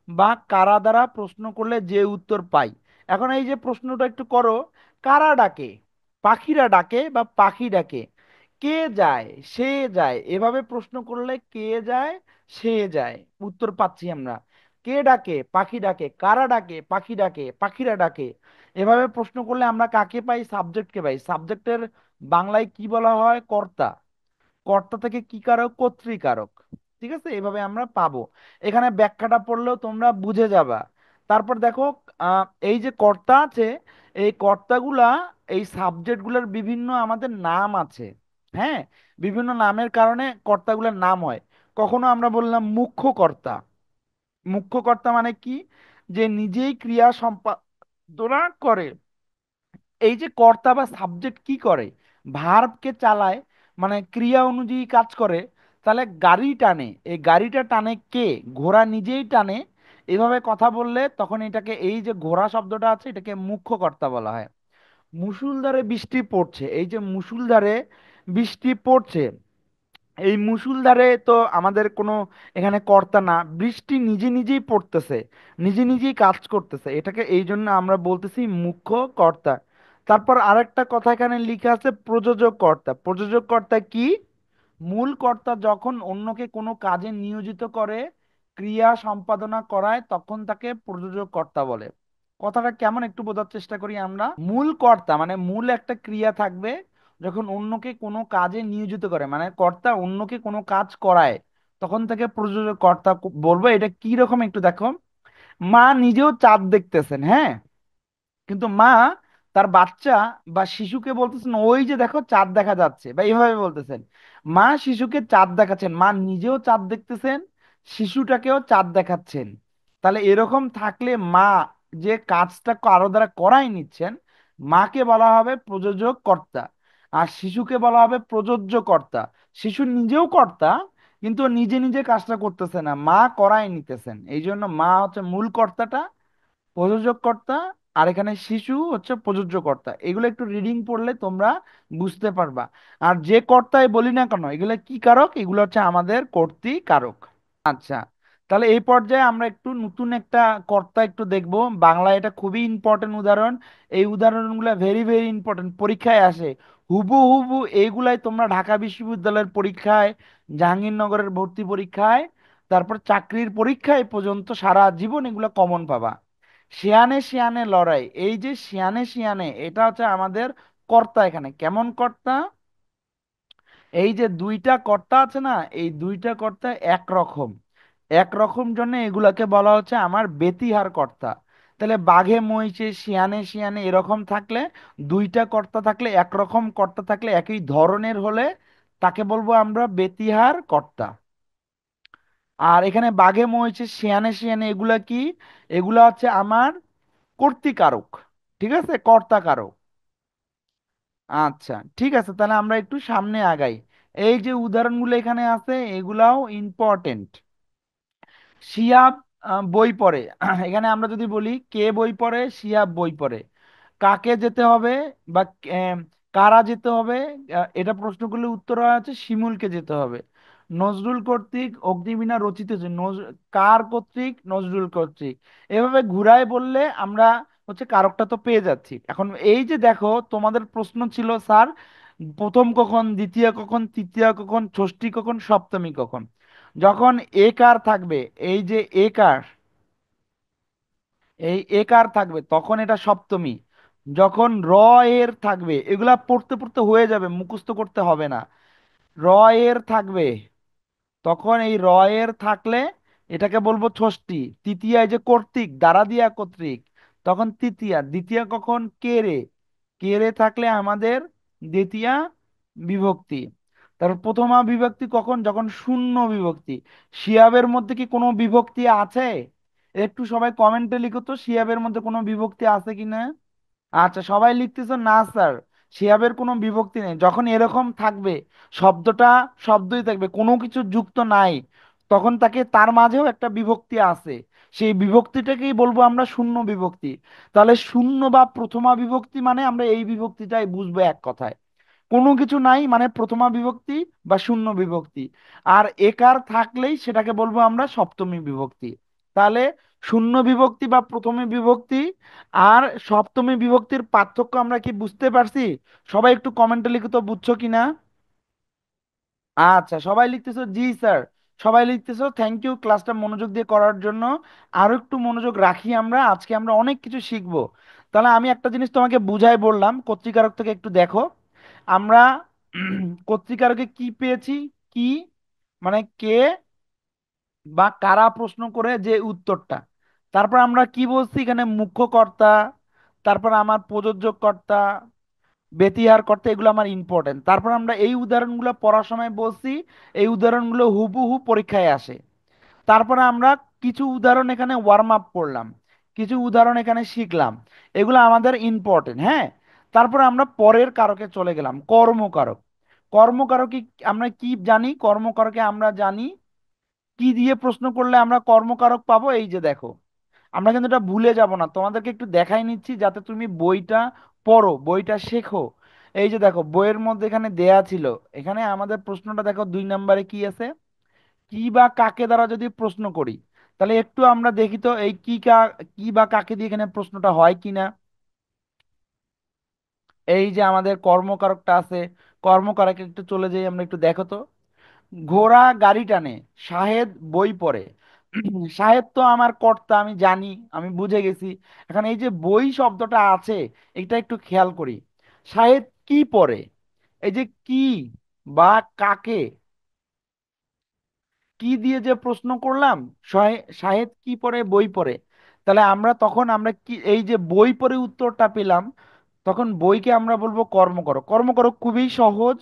বা কারা দ্বারা প্রশ্ন করলে যে উত্তর পাই। এখন এই যে প্রশ্নটা একটু করো, কারা ডাকে, পাখিরা ডাকে বা পাখি ডাকে, কে যায়, সে যায়, এভাবে প্রশ্ন করলে কে যায়, সে যায়, উত্তর পাচ্ছি আমরা। কে ডাকে, পাখি ডাকে, কারা ডাকে, পাখি ডাকে, পাখিরা ডাকে, এভাবে প্রশ্ন করলে আমরা কাকে পাই? সাবজেক্টকে পাই। সাবজেক্টের বাংলায় কি বলা হয়? কর্তা। কর্তা থেকে কি কারক? কর্তৃকারক। ঠিক আছে, এভাবে আমরা পাবো। এখানে ব্যাখ্যাটা পড়লেও তোমরা বুঝে যাবা। তারপর দেখো, এই যে কর্তা আছে, এই কর্তাগুলা, এই সাবজেক্টগুলোর বিভিন্ন আমাদের নাম আছে। হ্যাঁ, বিভিন্ন নামের কারণে কর্তাগুলোর নাম হয়। কখনো আমরা বললাম মুখ্য কর্তা। মুখ্য কর্তা মানে কি? যে নিজেই ক্রিয়া সম্পাদনা করে। এই যে কর্তা বা সাবজেক্ট কি করে? ভার্বকে চালায়, মানে ক্রিয়া অনুযায়ী কাজ করে। তাহলে গাড়ি টানে, এই গাড়িটা টানে কে? ঘোড়া নিজেই টানে। এভাবে কথা বললে তখন এটাকে, এই যে ঘোড়া শব্দটা আছে, এটাকে মুখ্য কর্তা বলা হয়। মুষলধারে বৃষ্টি পড়ছে, এই যে মুষলধারে বৃষ্টি পড়ছে, এই মুষলধারে তো আমাদের কোনো এখানে কর্তা না, বৃষ্টি নিজে নিজেই পড়তেছে, নিজে নিজেই কাজ করতেছে, এটাকে এই জন্য আমরা বলতেছি মুখ্য কর্তা। তারপর আরেকটা কথা এখানে লিখা আছে প্রযোজক কর্তা। প্রযোজক কর্তা কি? মূল কর্তা যখন অন্যকে কোনো কাজে নিয়োজিত করে, ক্রিয়া সম্পাদনা করায়, তখন তাকে প্রযোজক কর্তা বলে। কথাটা কেমন একটু বোঝার চেষ্টা করি আমরা। মূল কর্তা মানে মূল একটা ক্রিয়া থাকবে, যখন অন্যকে কোনো কাজে নিয়োজিত করে, মানে কর্তা অন্যকে কোনো কাজ করায়, তখন তাকে প্রযোজক কর্তা বলবো। এটা কি রকম একটু দেখো। মা নিজেও চাঁদ দেখতেছেন, হ্যাঁ, কিন্তু মা তার বাচ্চা বা শিশুকে বলতেছেন ওই যে দেখো চাঁদ দেখা যাচ্ছে, বা এইভাবে বলতেছেন। মা শিশুকে চাঁদ দেখাচ্ছেন, মা নিজেও চাঁদ দেখতেছেন, শিশুটাকেও চাঁদ দেখাচ্ছেন। তাহলে এরকম থাকলে মা যে কাজটা কারো দ্বারা করাই নিচ্ছেন, মাকে বলা হবে প্রযোজক কর্তা, আর শিশুকে বলা হবে প্রযোজ্য কর্তা। শিশু নিজেও কর্তা, কিন্তু ও নিজে নিজে কাজটা করতেছে না, মা করাই নিতেছেন, এই জন্য মা হচ্ছে মূল কর্তাটা, প্রযোজককর্তা, আর এখানে শিশু হচ্ছে প্রযোজ্যকর্তা। এগুলো একটু রিডিং পড়লে তোমরা বুঝতে পারবা। আর যে কর্তাই বলি না কেন, এগুলো কি কারক? এগুলো হচ্ছে আমাদের কর্তৃকারক। আচ্ছা, তাহলে এই পর্যায়ে আমরা একটু নতুন একটা কর্তা একটু দেখব। বাংলায় এটা খুবই ইম্পর্টেন্ট উদাহরণ। এই উদাহরণগুলো ভেরি ভেরি ইম্পর্টেন্ট, পরীক্ষায় আসে হুবু হুবু। এইগুলাই তোমরা ঢাকা বিশ্ববিদ্যালয়ের পরীক্ষায়, জাহাঙ্গীরনগরের ভর্তি পরীক্ষায়, তারপর চাকরির পরীক্ষায় পর্যন্ত সারা জীবন এগুলো কমন পাবা। শিয়ানে শিয়ানে লড়াই, এই যে শিয়ানে শিয়ানে, এটা হচ্ছে আমাদের কর্তা। এখানে কেমন কর্তা? এই যে দুইটা কর্তা আছে না, এই দুইটা কর্তা একরকম, একরকম জন্য এগুলাকে বলা হচ্ছে আমার বেতিহার কর্তা। তাহলে বাঘে মহিষে শিয়ানে শিয়ানে এরকম থাকলে, দুইটা কর্তা থাকলে, একরকম কর্তা থাকলে, একই ধরনের হলে, তাকে বলবো আমরা বেতিহার কর্তা। আর এখানে বাঘে মহিষে শিয়ানে শিয়ানে এগুলা কি? এগুলা হচ্ছে আমার কর্তৃকারক, ঠিক আছে, কর্তা কারক। আচ্ছা, ঠিক আছে, তাহলে আমরা একটু সামনে আগাই। এই যে উদাহরণগুলো এখানে আছে এগুলাও ইম্পর্টেন্ট। শিহাব বই পড়ে। এখানে আমরা যদি বলি কে বই পড়ে, শিহাব বই পড়ে, কাকে যেতে হবে, বা কারা যেতে হবে, এটা প্রশ্ন করলে উত্তর হয় হচ্ছে শিমুলকে যেতে হবে। নজরুল কর্তৃক অগ্নিবীণা রচিত হয়েছে, কার কর্তৃক? নজরুল কর্তৃক। এভাবে ঘুরায় বললে আমরা হচ্ছে কারকটা তো পেয়ে যাচ্ছি। এখন এই যে দেখো, তোমাদের প্রশ্ন ছিল স্যার প্রথম কখন, দ্বিতীয় কখন, তৃতীয় কখন, ষষ্ঠী কখন, সপ্তমী কখন। যখন একার থাকবে, এই যে একার, এই একার থাকবে তখন এটা সপ্তমী। যখন এর থাকবে, এগুলা পড়তে পড়তে হয়ে যাবে, মুখস্থ করতে হবে না। র এর থাকবে, তখন এই এর থাকলে এটাকে বলবো ষষ্ঠী। তৃতীয়া, এই যে কর্তৃক দ্বারা দিয়া কর্তৃক, তখন তৃতীয়া। দ্বিতীয়া কখন? কে রে, কে রে থাকলে আমাদের দ্বিতীয়া বিভক্তি। তারপর প্রথমা বিভক্তি কখন? যখন শূন্য বিভক্তি। শিয়াবের মধ্যে কি কোনো বিভক্তি আছে? একটু সবাই কমেন্টে লিখো তো, শিয়াবের মধ্যে কোনো বিভক্তি আছে কিনা। আচ্ছা, সবাই লিখতেছো না স্যার, সিয়াবের কোনো বিভক্তি নেই। যখন এরকম থাকবে, শব্দটা শব্দই থাকবে, কোনো কিছু যুক্ত নাই, তখন তাকে তার মাঝেও একটা বিভক্তি আছে, সেই বিভক্তিটাকেই বলবো আমরা শূন্য বিভক্তি। তাহলে শূন্য বা প্রথমা বিভক্তি মানে আমরা এই বিভক্তিটাই বুঝবো এক কথায়, কোনো কিছু নাই মানে প্রথমা বিভক্তি বা শূন্য বিভক্তি। আর একার থাকলেই সেটাকে বলবো আমরা সপ্তমী বিভক্তি। তাহলে শূন্য বিভক্তি বা প্রথমে বিভক্তি আর সপ্তমী বিভক্তির পার্থক্য আমরা কি বুঝতে পারছি? সবাই একটু কমেন্টে লিখো তো, বুঝছো কিনা। আচ্ছা, সবাই লিখতেছো জি স্যার, সবাই লিখতেছো, থ্যাংক ইউ ক্লাসটা মনোযোগ দিয়ে করার জন্য। আরো একটু মনোযোগ রাখি আমরা, আজকে আমরা অনেক কিছু শিখবো। তাহলে আমি একটা জিনিস তোমাকে বুঝাই বললাম, কর্তৃকারক থেকে একটু দেখো। আমরা কর্তৃকারকে কি পেয়েছি? কি মানে কে বা কারা প্রশ্ন করে যে উত্তরটা। তারপর আমরা কি বলছি এখানে? মুখ্য কর্তা, তারপর আমার প্রযোজ্য কর্তা, বেতিহার কর্তা, এগুলো আমার ইম্পর্টেন্ট। তারপর আমরা এই উদাহরণগুলো পড়ার সময় বলছি, এই উদাহরণগুলো হুবহু পরীক্ষায় আসে। তারপরে আমরা কিছু উদাহরণ এখানে ওয়ার্ম আপ করলাম, কিছু উদাহরণ এখানে শিখলাম, এগুলো আমাদের ইম্পর্টেন্ট, হ্যাঁ। তারপরে আমরা পরের কারকে চলে গেলাম, কর্মকারক। কর্মকারকে আমরা কি জানি? কর্মকারকে আমরা জানি কি দিয়ে প্রশ্ন করলে আমরা কর্মকারক পাবো। এই যে দেখো, আমরা কিন্তু এটা ভুলে যাব না, তোমাদেরকে একটু দেখাই নিচ্ছি যাতে তুমি বইটা পড়ো, বইটা শেখো। এই যে দেখো বইয়ের মধ্যে এখানে দেয়া ছিল, এখানে আমাদের প্রশ্নটা দেখো 2 নম্বরে কি আছে, কি বা কাকে দ্বারা যদি প্রশ্ন করি, তাহলে একটু আমরা দেখি তো এই কি বা কাকে দিয়ে এখানে প্রশ্নটা হয় কিনা। এই যে আমাদের কর্মকারকটা আছে, কর্মকারকে একটু চলে যাই আমরা, একটু দেখো তো। ঘোড়া গাড়ি টানে, শাহেদ বই পড়ে। শাহেদ তো আমার কর্তা, আমি জানি, আমি বুঝে গেছি। এখন এই যে বই শব্দটা আছে, এটা একটু খেয়াল করি। শাহেদ কি পড়ে, এই যে কি বা কাকে, কি দিয়ে যে প্রশ্ন করলাম, শাহেদ কি পড়ে, বই পড়ে। তাহলে আমরা তখন আমরা কি এই যে বই পড়ে উত্তরটা পেলাম, তখন বইকে আমরা বলবো কর্ম করো। কর্ম করো খুবই সহজ,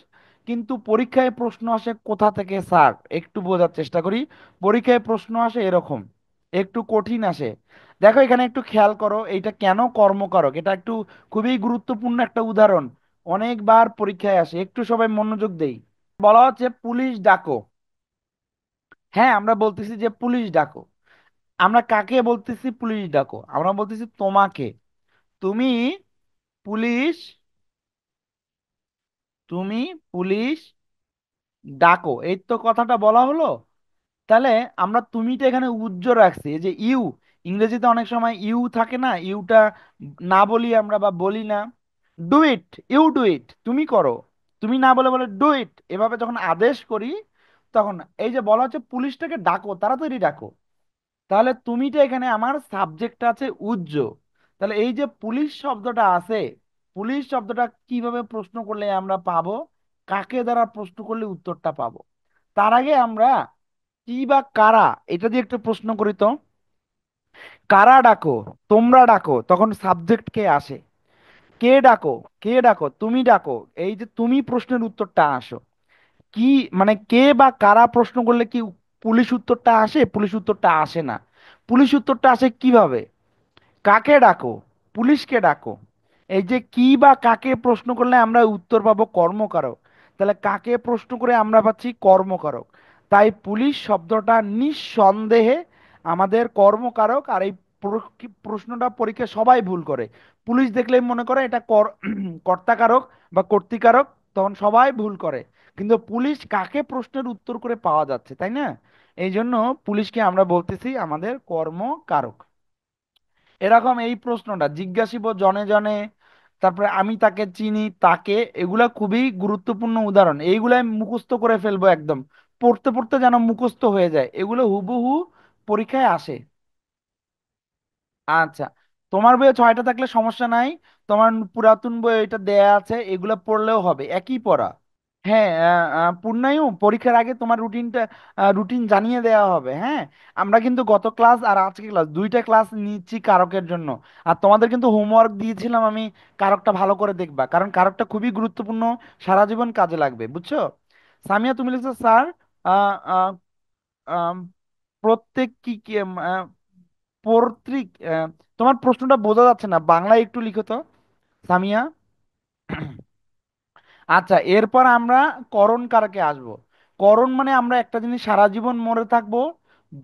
কিন্তু পরীক্ষায় প্রশ্ন আসে কোথা থেকে স্যার, একটু বোঝার চেষ্টা করি। পরীক্ষায় প্রশ্ন আসে এরকম, একটু কঠিন আসে। দেখো এখানে একটু খেয়াল করো, এইটা কেন কর্মকারক, এটা একটু খুবই গুরুত্বপূর্ণ একটা উদাহরণ, অনেকবার পরীক্ষায় আসে, একটু সবাই মনোযোগ দেই। বলা হচ্ছে পুলিশ ডাকো। হ্যাঁ, আমরা বলতেছি যে পুলিশ ডাকো। আমরা কাকে বলতেছি পুলিশ ডাকো, আমরা বলতেছি তোমাকে। তুমি পুলিশ, তুমি পুলিশ ডাকো, এই তো কথাটা বলা হলো। তাহলে আমরা তুমিটা এখানে উজ্জ্ব রাখছি, এই যে ইউ, ইংরেজিতে অনেক সময় ইউ থাকে না, ইউটা না বলি আমরা বা বলি না। Do it, you do it, তুমি করো। তুমি না বলে বলে ডু ইট, এভাবে যখন আদেশ করি, তখন এই যে বলা হচ্ছে পুলিশটাকে ডাকো, তাড়াতাড়ি ডাকো। তাহলে তুমিটা এখানে আমার সাবজেক্ট আছে উজ্জ। তাহলে এই যে পুলিশ শব্দটা আছে, পুলিশ শব্দটা কিভাবে প্রশ্ন করলে আমরা পাবো, কাকে দ্বারা প্রশ্ন করলে উত্তরটা পাবো। তার আগে আমরা কি বা কারা, এটা দিয়ে একটা প্রশ্ন করি তো। কারা ডাকো, তোমরা ডাকো, তখন সাবজেক্ট কে আসে। কে ডাকো, কে ডাকো, তুমি ডাকো, এই যে তুমি প্রশ্নের উত্তরটা আসো। কি মানে কে বা কারা প্রশ্ন করলে কি পুলিশ উত্তরটা আসে, পুলিশ উত্তরটা আসে না। পুলিশ উত্তরটা আসে কিভাবে, কাকে ডাকো, পুলিশকে ডাকো। এই যে কি বা কাকে প্রশ্ন করলে আমরা উত্তর পাবো কর্মকারক, তাহলে কাকে প্রশ্ন করে আমরা পাচ্ছি কর্মকারক। তাই পুলিশ শব্দটা নিঃসন্দেহে আমাদের কর্মকারক। আর এই প্রশ্নটা পরীক্ষায় সবাই ভুল করে, পুলিশ দেখলেই মনে করে এটা কর্তাকারক বা কর্তৃকারক, তখন সবাই ভুল করে। কিন্তু পুলিশ কাকে প্রশ্নের উত্তর করে পাওয়া যাচ্ছে, তাই না? এই জন্য পুলিশকে আমরা বলতেছি আমাদের কর্মকারক। এরকম এই প্রশ্নটা জিজ্ঞাসিব জনে জনে, তারপরে আমি তাকে চিনি তাকে, এগুলা খুবই গুরুত্বপূর্ণ উদাহরণ, এইগুলাই মুখস্থ করে ফেলবো একদম, পড়তে পড়তে যেন মুখস্থ হয়ে যায়, এগুলো হুবহু পরীক্ষায় আসে। আচ্ছা, তোমার বইয়ে 6টা থাকলে সমস্যা নাই, তোমার পুরাতন বই এটা দেয়া আছে, এগুলো পড়লেও হবে, একই পড়া। হ্যাঁ, পূর্ণায়ু পরীক্ষার আগে তোমার রুটিন জানিয়ে দেওয়া হবে, হ্যাঁ। আমরা কিন্তু গত ক্লাস আর আজকে ক্লাস, 2টা ক্লাস নিচ্ছি কারকের জন্য। আর তোমাদের কিন্তু হোমওয়ার্ক দিয়েছিলাম আমি, কারকটা ভালো করে দেখবা, কারণ কারকটা খুবই গুরুত্বপূর্ণ, সারা জীবন কাজে লাগবে, বুঝছো? সামিয়া তুমি লিখছো স্যার, আহ, আহ, আম, প্রত্যেক কি কি কর্তৃক, তোমার প্রশ্নটা বোঝা যাচ্ছে না, বাংলায় একটু লিখো তো সামিয়া। আচ্ছা, এরপর আমরা করণ কারকে আসব। করণ মানে আমরা একটা জিনিস সারা জীবন মনে থাকবো,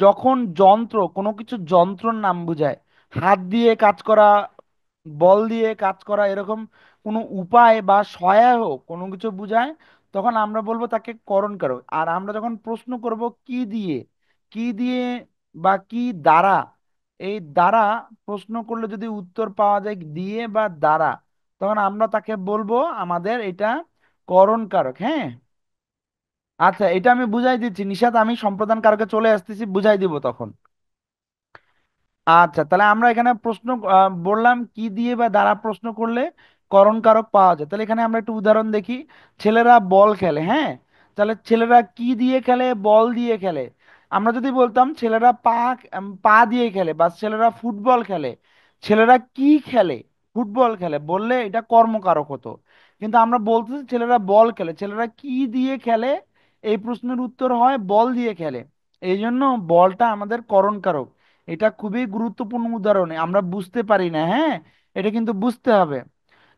যখন যন্ত্র, কোনো কিছু যন্ত্রর নাম বোঝায়, হাত দিয়ে কাজ করা, বল দিয়ে কাজ করা, এরকম কোনো উপায় বা সহায়ক কোনো কিছু বোঝায়, তখন আমরা বলবো তাকে করণ কারক। আর আমরা যখন প্রশ্ন করব কি দিয়ে, কি দিয়ে বা কি দ্বারা, এই দ্বারা প্রশ্ন করলে যদি উত্তর পাওয়া যায় দিয়ে বা দ্বারা, তখন আমরা তাকে বলবো আমাদের এটা করণ কারক, হ্যাঁ। আচ্ছা, এটা আমি বুঝাই দিচ্ছি নিশাত, আমি সম্প্রদান কারকে চলে আসতেছি, বুঝাই দিব তখন। আচ্ছা, তাহলে আমরা এখানে প্রশ্ন বললাম কি দিয়ে বা দ্বারা প্রশ্ন করলে করণ কারক পাওয়া যায়। তাহলে এখানে আমরা একটু উদাহরণ দেখি। ছেলেরা বল খেলে, হ্যাঁ। তাহলে ছেলেরা কি দিয়ে খেলে, বল দিয়ে খেলে। আমরা যদি বলতাম ছেলেরা পা দিয়ে খেলে, বা ছেলেরা ফুটবল খেলে, ছেলেরা কি খেলে, ফুটবল খেলে বললে এটা কর্মকারক হতো। কিন্তু আমরা বলতেছি ছেলেরা বল খেলে, ছেলেরা কি দিয়ে খেলে, এই প্রশ্নের উত্তর হয় বল দিয়ে খেলে। এই জন্য বলটা আমাদের করণ কারক। এটা খুবই গুরুত্বপূর্ণ উদাহরণ, আমরা বুঝতে পারি না, হ্যাঁ। এটা কিন্তু বুঝতে হবে।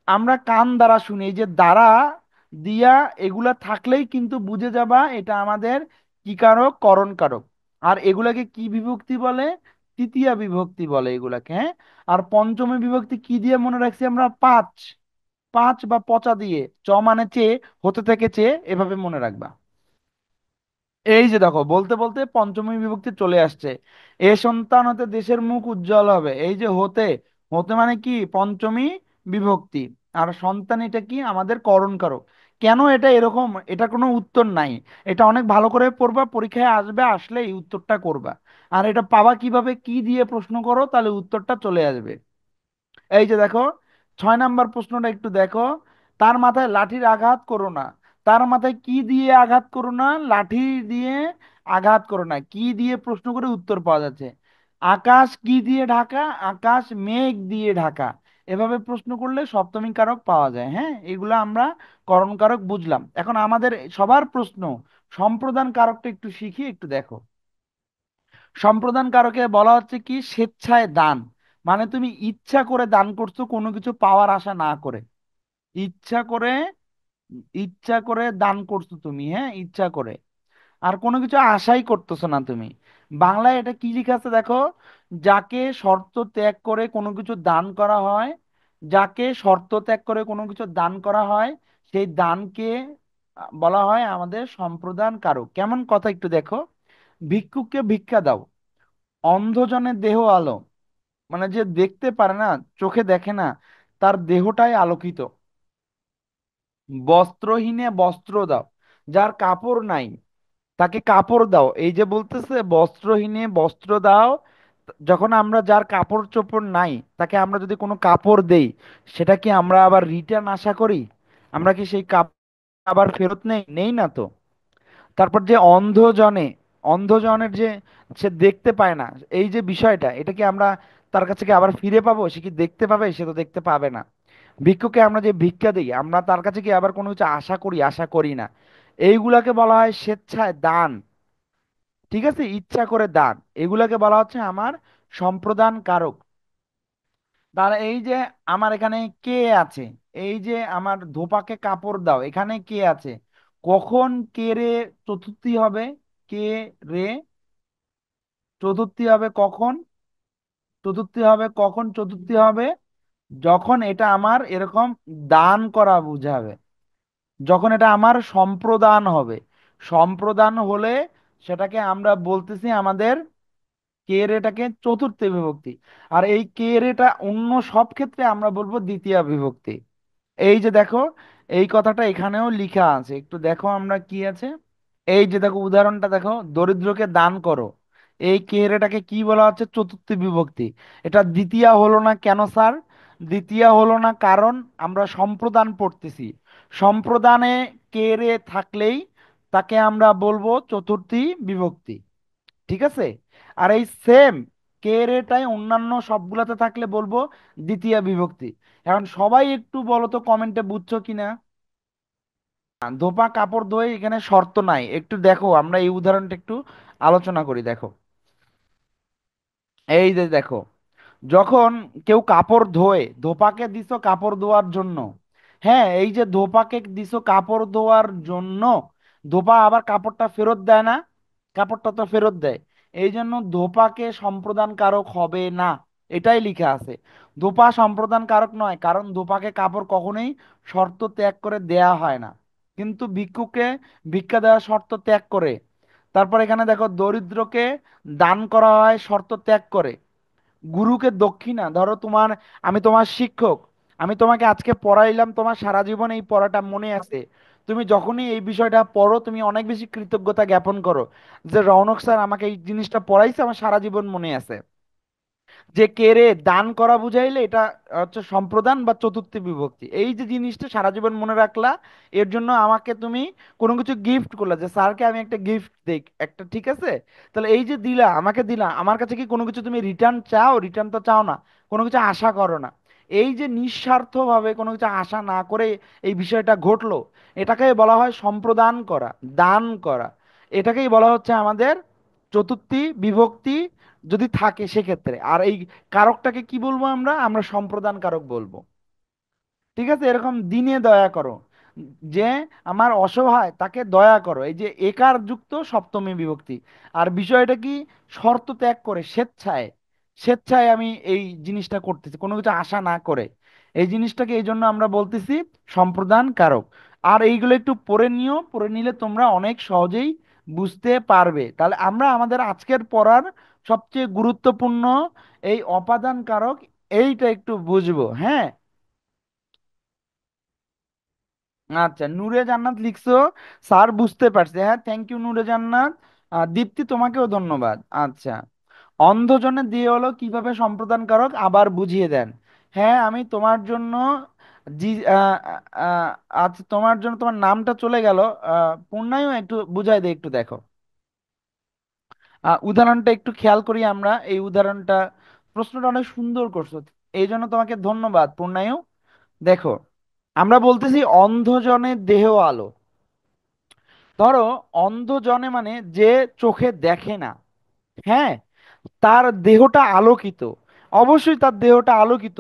আমরা কান দ্বারা শুনি, এই যে দ্বারা দিয়া এগুলা থাকলেই কিন্তু বুঝে যাবা এটা আমাদের কি কারক, করণ কারক। আর এগুলাকে কি বিভক্তি বলে, তৃতীয়া বিভক্তি বলে এগুলাকে, হ্যাঁ। আর পঞ্চমী বিভক্তি কি দিয়ে মনে রাখছি আমরা, পাঁচ। পাঁচ বা পচা দিয়ে, চ মানে চেয়ে, হতে থেকে চেয়ে, এভাবে মনে রাখবা। এই যে দেখো, বলতে বলতে পঞ্চমী বিভক্তি চলে আসছে। এ সন্তান হতে দেশের মুখ উজ্জ্বল হবে। এই যে হতে, হতে মানে কি পঞ্চমী বিভক্তি। আর সন্তান এটা কি আমাদের করণ কারক। কেন এটা এরকম, এটা কোনো উত্তর নাই। এটা অনেক ভালো করে পড়বা, পরীক্ষায় আসবে, আসলে এই উত্তরটা করবা। আর এটা পাবা কিভাবে, কি দিয়ে প্রশ্ন করো তাহলে উত্তরটা চলে আসবে। এই যে দেখো, 6 নাম্বার প্রশ্নটা একটু দেখো। তার মাথায় লাঠির আঘাত করো না। তার মাথায় কি দিয়ে আঘাত করো না? লাঠি দিয়ে আঘাত করো না, কি দিয়ে প্রশ্ন করে উত্তর পাওয়া যাচ্ছে। আকাশ কি দিয়ে ঢাকা? আকাশ মেঘ দিয়ে ঢাকা। এভাবে প্রশ্ন করলে সপ্তমী কারক পাওয়া যায়। হ্যাঁ, এগুলো আমরা করণ কারক বুঝলাম। এখন আমাদের সবার প্রশ্ন, সম্প্রদান কারকটা একটু শিখি, একটু দেখো। সম্প্রদান কারকে বলা হচ্ছে কি স্বেচ্ছায় দান। মানে তুমি ইচ্ছা করে দান করছো, কোনো কিছু পাওয়ার আশা না করে। ইচ্ছা করে, ইচ্ছা করে দান করছো তুমি, হ্যাঁ, ইচ্ছা করে। আর কোনো কিছু আশাই করতেছো না তুমি। বাংলায় এটা কি লেখা আছে দেখো, যাকে শর্ত ত্যাগ করে কোনো কিছু দান করা হয়, যাকে শর্ত ত্যাগ করে কোনো কিছু দান করা হয়, সেই দানকে বলা হয় আমাদের সম্প্রদান কারক। কেমন কথা একটু দেখো। ভিক্ষুককে ভিক্ষা দাও, অন্ধজনের দেহ আলো। মানে যে দেখতে পারে না, চোখে দেখে না, তার দেহটাই আলোকিত। বস্ত্রহীনে বস্ত্র দাও, যার কাপড় নাই তাকে কাপড় দাও। এই যে বলতেছে বস্ত্রহীনে বস্ত্র দাও, যখন আমরা যার কাপড় চোপড় নাই তাকে আমরা যদি কোনো কাপড় দেই, সেটা কি আমরা আবার রিটার্ন আশা করি? আমরা কি সেই কাপড় আবার ফেরত নেই? নেই না তো। তারপর যে অন্ধজনে, অন্ধজনের যে, সে দেখতে পায় না, এই যে বিষয়টা, এটা কি আমরা তার কাছে কি আবার ফিরে পাবো? সে কি দেখতে পাবে? সে তো দেখতে পাবে না। ভিক্ষুকে আমরা যে ভিক্ষা দিই, আমরা তার কাছে কি আবার কোনো কিছু আশা করি? আশা করি না। এইগুলাকে বলা হয় স্বেচ্ছায় দান। ঠিক আছে, ইচ্ছা করে দান। এগুলাকে বলা হচ্ছে আমার সম্প্রদান কারক। তার এই যে আমার এখানে কে আছে, এই যে আমার ধোপাকে কাপড় দাও, এখানে কে আছে, কখন কে রে চতুর্থী হবে, কে রে চতুর্থী হবে কখন? চতুর্থী হবে কখন? চতুর্থী হবে যখন এটা আমার এরকম দান করা বুঝাবে, যখন এটা আমার সম্প্রদান হবে। সম্প্রদান হলে সেটাকে আমরা বলতেছি আমাদের কে রেটাকে চতুর্থ বিভক্তি। আর এই কে রেটা অন্য সব ক্ষেত্রে আমরা বলবো দ্বিতীয় বিভক্তি। এই যে দেখো, এই কথাটা এখানেও লিখা আছে, একটু দেখো আমরা কি আছে। এই যে দেখো উদাহরণটা দেখো, দরিদ্রকে দান করো। এই কেরেটাকে কি বলা হচ্ছে? চতুর্থী বিভক্তি। এটা দ্বিতীয়া হলো না কেন স্যার? দ্বিতীয়া হলো না কারণ আমরা সম্প্রদান পড়তেছি। সম্প্রদানে কেরে থাকলেই তাকে আমরা বলবো চতুর্থী বিভক্তি। ঠিক আছে। আর এই সেম কেরেটাই অন্যান্য সবগুলাতে থাকলে বলবো দ্বিতীয় বিভক্তি। এখন সবাই একটু বলো তো কমেন্টে, বুঝছো কিনা? ধোপা কাপড় ধোয়, এখানে শর্ত নাই। একটু দেখো, আমরা এই উদাহরণটা একটু আলোচনা করি, দেখো। এই যে দেখো, যখন কেউ কাপড় ধোয়, ধোপাকে দিছো কাপড় ধোয়ার জন্য। হ্যাঁ, এই যে ধোপাকে দিছো কাপড় ধোয়ার জন্য, ধোপা আবার কাপড়টা ফেরত দেয় না? কাপড়টা তো ফেরত দেয়। এই জন্য ধোপাকে সম্প্রদান কারক হবে না, এটাই লিখা আছে। ধোপা সম্প্রদান কারক নয়, কারণ ধোপাকে কাপড় কখনোই শর্ত ত্যাগ করে দেয়া হয় না। কিন্তু ভিক্ষুকে ভিক্ষা দেওয়ার শর্ত ত্যাগ করে। তারপর এখানে দেখো, দরিদ্রকে দান করা হয় শর্ত ত্যাগ করে। গুরুকে দক্ষিণা, ধরো তোমার, আমি তোমার শিক্ষক, আমি তোমাকে আজকে পড়াইলাম, তোমার সারা জীবন এই পড়াটা মনে আছে। তুমি যখনই এই বিষয়টা পড়ো, তুমি অনেক বেশি কৃতজ্ঞতা জ্ঞাপন করো যে রৌনক স্যার আমাকে এই জিনিসটা পড়াইছে, আমার সারা জীবন মনে আছে। যে কেড়ে দান করা বুঝাইলে এটা হচ্ছে সম্প্রদান বা চতুর্থী বিভক্তি। এই যে জিনিসটা সারা জীবন মনে রাখলা, এর জন্য আমাকে তুমি কোনো কিছু গিফট করলা, যে স্যারকে আমি একটা গিফট দেই একটা, ঠিক আছে। তাহলে এই যে দিলা, আমাকে দিলা, আমার কাছে কি কোনো কিছু তুমি রিটার্ন চাও? রিটার্ন তো চাও না, কোনো কিছু আশা করো না। এই যে নিঃস্বার্থভাবে কোনো কিছু আশা না করে এই বিষয়টা ঘটলো, এটাকেই বলা হয় সম্প্রদান করা, দান করা। এটাকেই বলা হচ্ছে আমাদের চতুর্থী বিভক্তি যদি থাকে সেক্ষেত্রে। আর এই কারকটাকে কি বলবো আমরা? আমরা সম্প্রদান কারক বলবো। ঠিক আছে। এরকম দিনে দয়া করো, যে আমার অসহায় তাকে দয়া করো, এই যে একার যুক্ত সপ্তমী বিভক্তি। আর বিষয়টা কি? শর্ত ত্যাগ করে স্বেচ্ছায়, স্বেচ্ছায় আমি এই জিনিসটা করতেছি, কোনো কিছু আশা না করে। এই জিনিসটাকে এই জন্য আমরা বলতেছি সম্প্রদান কারক। আর এইগুলো একটু পড়ে নিও, পড়ে নিলে তোমরা অনেক সহজেই বুঝতে পারবে। তাহলে আমরা আমাদের আজকের পড়ার সবচেয়ে গুরুত্বপূর্ণ এই অপাদান কারক এইটা একটু বুঝবো, হ্যাঁ। আচ্ছা, নূরে জান্নাত লিখছো, স্যার বুঝতে পারছে, হ্যাঁ, থ্যাংক ইউ নূরে জান্নাত। দীপ্তি তোমাকেও ধন্যবাদ। আচ্ছা, অন্ধজনে দিয়ে হলো কিভাবে সম্প্রদান কারক আবার বুঝিয়ে দেন। হ্যাঁ, আমি তোমার জন্য জি আহ, আচ্ছা, তোমার জন্য তোমার নামটা চলে গেল। পূর্ণায়ও একটু বুঝাই দে, একটু দেখো। উদাহরণটা একটু খেয়াল করি আমরা, এই উদাহরণটা, প্রশ্নটা অনেক সুন্দর করছো, এই জন্য তোমাকে ধন্যবাদ পূর্ণায়ু। দেখো, আমরা বলতেছি অন্ধজনের দেহ আলো। ধরো, অন্ধজনে মানে যে চোখে দেখে না, হ্যাঁ, তার দেহটা আলোকিত। অবশ্যই তার দেহটা আলোকিত।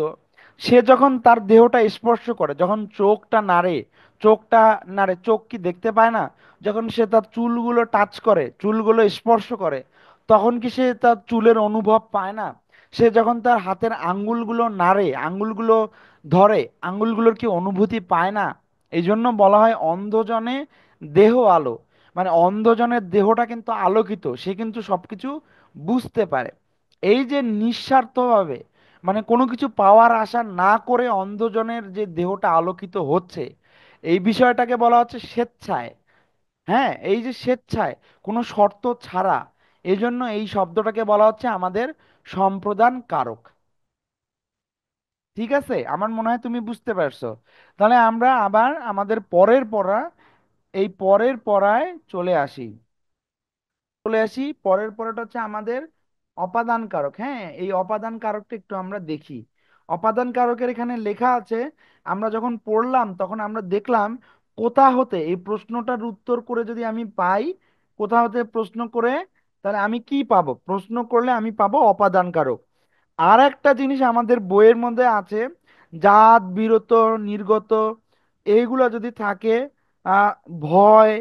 সে যখন তার দেহটা স্পর্শ করে, যখন চোখটা নাড়ে, চোখটা নাড়ে, চোখ কি দেখতে পায় না? যখন সে তার চুলগুলো টাচ করে, চুলগুলো স্পর্শ করে, তখন কি সে তার চুলের অনুভব পায় না? সে যখন তার হাতের আঙ্গুলগুলো নাড়ে, আঙ্গুলগুলো ধরে, আঙ্গুলগুলোর কি অনুভূতি পায় না? এই জন্য বলা হয় অন্ধজনে দেহ আলো। মানে অন্ধজনের দেহটা কিন্তু আলোকিত, সে কিন্তু সবকিছু বুঝতে পারে। এই যে নিঃস্বার্থভাবে, মানে কোনো কিছু পাওয়ার আশা না করে অন্ধজনের যে দেহটা আলোকিত হচ্ছে, এই বিষয়টাকে বলা হচ্ছে স্বেচ্ছায়। হ্যাঁ, এই যে স্বেচ্ছায়, কোনো শর্ত ছাড়া, এই জন্য এই শব্দটাকে বলা হচ্ছে আমাদের সম্প্রদান কারক। ঠিক আছে, আমার মনে হয় তুমি বুঝতে পারছো। তাহলে আমরা আবার আমাদের পরের পড়া, এই পরের পড়ায় চলে আসি। পরের পরেরটা হচ্ছে আমাদের অপাদান কারক। হ্যাঁ, এই অপাদান কারকটা একটু আমরা দেখি। অপাদান কারকের এখানে লেখা আছে, আমরা যখন পড়লাম তখন আমরা দেখলাম কোথা হতে এই প্রশ্নটার উত্তর করে যদি আমি পাই, কোথা হতে প্রশ্ন করে, তাহলে আমি কি পাবো? প্রশ্ন করলে আমি পাবো অপাদান কারক। আর একটা জিনিস আমাদের বইয়ের মধ্যে আছে, জাত বিরত, নির্গত, এইগুলা যদি থাকে, আহ ভয়,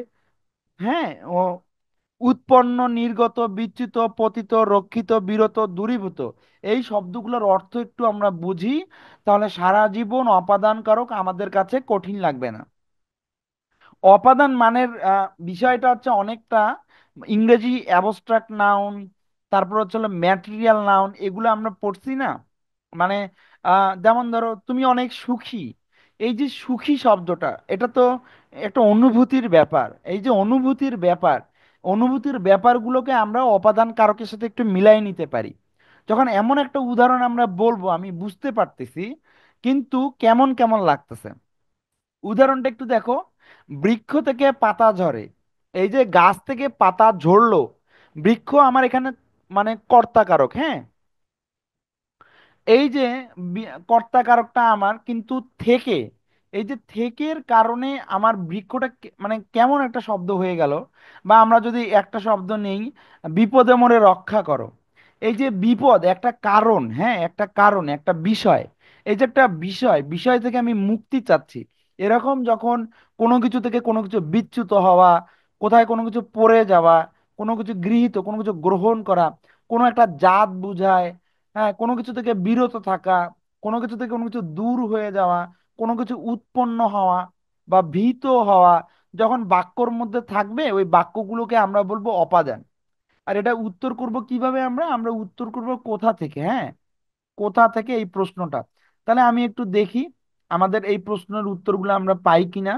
হ্যাঁ, ও উৎপন্ন, নির্গত, বিচ্যুত, পতিত, রক্ষিত, বিরত, দূরীভূত, এই শব্দগুলোর অর্থ একটু আমরা বুঝি, তাহলে সারা জীবন অপাদান কারক আমাদের কাছে কঠিন লাগবে না। অপাদান মানের বিষয়টা হচ্ছে অনেকটা ইংরেজি অ্যাবস্ট্রাক্ট নাউন, তারপর হচ্ছে হলো ম্যাটেরিয়াল নাউন, এগুলো আমরা পড়ছি না। মানে যেমন ধরো তুমি অনেক সুখী, এই যে সুখী শব্দটা, এটা তো একটা অনুভূতির ব্যাপার। এই যে অনুভূতির ব্যাপার, অনুভূতির ব্যাপারগুলোকে আমরা অপাদান কারকের সাথে একটু মিলাই নিতে পারি। যখন এমন একটা উদাহরণ আমরা বলবো, আমি বুঝতে পারতেছি কিন্তু কেমন কেমন লাগতেছে। উদাহরণটা একটু দেখো, বৃক্ষ থেকে পাতা ঝরে, এই যে গাছ থেকে পাতা ঝরলো, বৃক্ষ আমার এখানে মানে কর্তাকারক, হ্যাঁ। এই যে কর্তাকারকটা আমার কিন্তু থেকে, এই যে থেকের কারণে আমার বৃক্ষটা মানে কেমন একটা শব্দ হয়ে গেল। বা আমরা যদি একটা শব্দ নেই, বিপদে মোরে রক্ষা করো, এই যে বিপদ একটা কারণ, হ্যাঁ, একটা কারণ, একটা বিষয়। এই যে একটা বিষয়, বিষয় থেকে আমি মুক্তি চাচ্ছি, এরকম যখন কোনো কিছু থেকে কোনো কিছু বিচ্যুত হওয়া, কোথায় কোনো কিছু পড়ে যাওয়া, কোনো কিছু গৃহীত, কোনো কিছু গ্রহণ করা, কোনো একটা জাত বুঝায়, হ্যাঁ, কোনো কিছু থেকে বিরত থাকা, কোনো কিছু থেকে কোনো কিছু দূর হয়ে যাওয়া, কোনো কিছু উৎপন্ন হওয়া বা ভীত হওয়া, যখন বাক্যর মধ্যে থাকবে ওই বাক্যগুলোকে আমরা বলবো অপাদান। আর এটা উত্তর করব কিভাবে? আমরা আমরা উত্তর করব কোথা থেকে, হ্যাঁ, কোথা থেকে এই প্রশ্নটা। তাহলে আমি একটু দেখি আমাদের এই প্রশ্নের উত্তরগুলো আমরা পাই কিনা।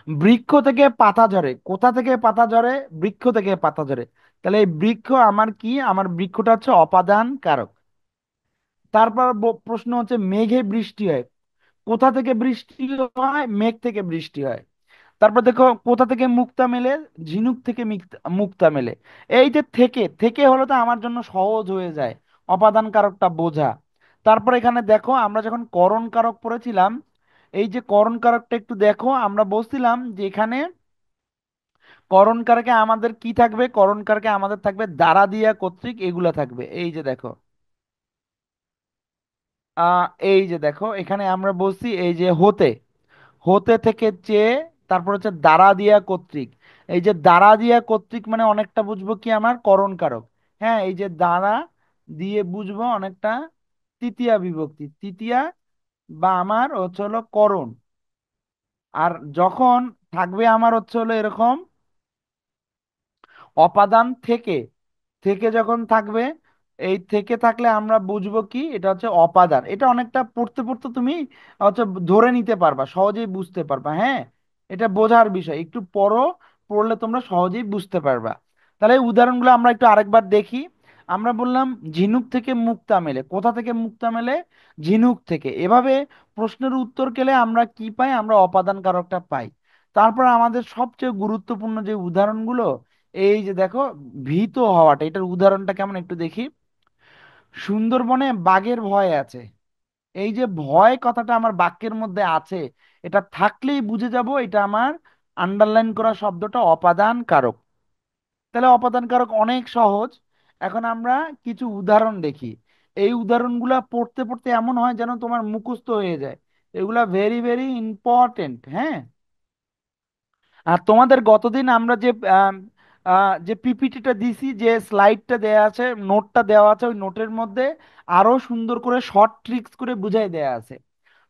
বৃক্ষ থেকে পাতা ঝরে, কোথা থেকে পাতা ঝরে? বৃক্ষ থেকে পাতা ঝরে। তাহলে এই বৃক্ষ আমার কি? আমার বৃক্ষটা হচ্ছে অপাদান কারক। তারপর প্রশ্ন হচ্ছে মেঘে বৃষ্টি হয়, কোথা থেকে বৃষ্টি হয়? মেঘ থেকে বৃষ্টি হয়। তারপর দেখো কোথা থেকে মুক্তা মেলে? ঝিনুক থেকে মুক্তা মেলে। এই যে থেকে থেকে হলো তো আমার জন্য সহজ হয়ে যায় অপাদান কারকটা বোঝা। তারপর এখানে দেখো আমরা যখন করণ কারক পড়েছিলাম, এই যে করণ কারকটা একটু দেখো, আমরা বলছিলাম যে এখানে করণ কারকে আমাদের কি থাকবে? করণ কারকে আমাদের থাকবে দ্বারা দিয়া, কর্তৃক, এগুলা থাকবে। এই যে দেখো, এই যে দেখো এখানে আমরা বলছি এই যে হতে, হতে থেকে চেয়ে, তারপর হচ্ছে দ্বারা দিয়া, কর্তৃক। এই যে দ্বারা দিয়া কর্তৃক মানে অনেকটা বুঝবো কি আমার করণ কারক। হ্যাঁ, এই যে দ্বারা দিয়ে বুঝবো অনেকটা তৃতীয়া বিভক্তি, তৃতীয়া বা আমার হচ্ছে হলো করণ। আর যখন থাকবে আমার হচ্ছে হলো এরকম অপাদান থেকে, থেকে যখন থাকবে, এই থেকে থাকলে আমরা বুঝবো কি এটা হচ্ছে অপাদান। এটা অনেকটা পড়তে পড়তে তুমি হচ্ছে ধরে নিতে পারবা, সহজেই বুঝতে পারবা। হ্যাঁ, এটা বোঝার বিষয়, একটু পড়ো, পড়লে তোমরা সহজেই বুঝতে পারবা। তাহলে এই উদাহরণগুলো আমরা একটু আরেকবার দেখি। আমরা বললাম ঝিনুক থেকে মুক্তা মেলে, কোথা থেকে মুক্তা মেলে? ঝিনুক থেকে। এভাবে প্রশ্নের উত্তর পেলে আমরা কি পাই? আমরা অপাদান কারকটা পাই। তারপর আমাদের সবচেয়ে গুরুত্বপূর্ণ যে উদাহরণগুলো, এই যে দেখো, ভীত হওয়াটা, এটার উদাহরণটা কেমন একটু দেখি। সুন্দরবনে বাঘের ভয় আছে। এই যে ভয় কথাটা আমার বাক্যের মধ্যে আছে, এটা থাকলেই বুঝে যাব এটা আমার আন্ডারলাইন করা শব্দটা অপাদান কারক। তাহলে অপাদান কারক অনেক সহজ। এখন আমরা কিছু উদাহরণ দেখি। এই উদাহরণগুলা পড়তে পড়তে এমন হয় যেন তোমার মুখস্থ হয়ে যায়। এগুলা ভেরি ভেরি ইম্পর্টেন্ট। হ্যাঁ, আর তোমাদের গতদিন আমরা যে যে পিপিটিটা দিছি, যে স্লাইডটা দেয়া আছে, নোটটা দেওয়া আছে, ওই নোটের মধ্যে আরো সুন্দর করে শর্ট ট্রিক্স করে বুঝাই দেয়া আছে।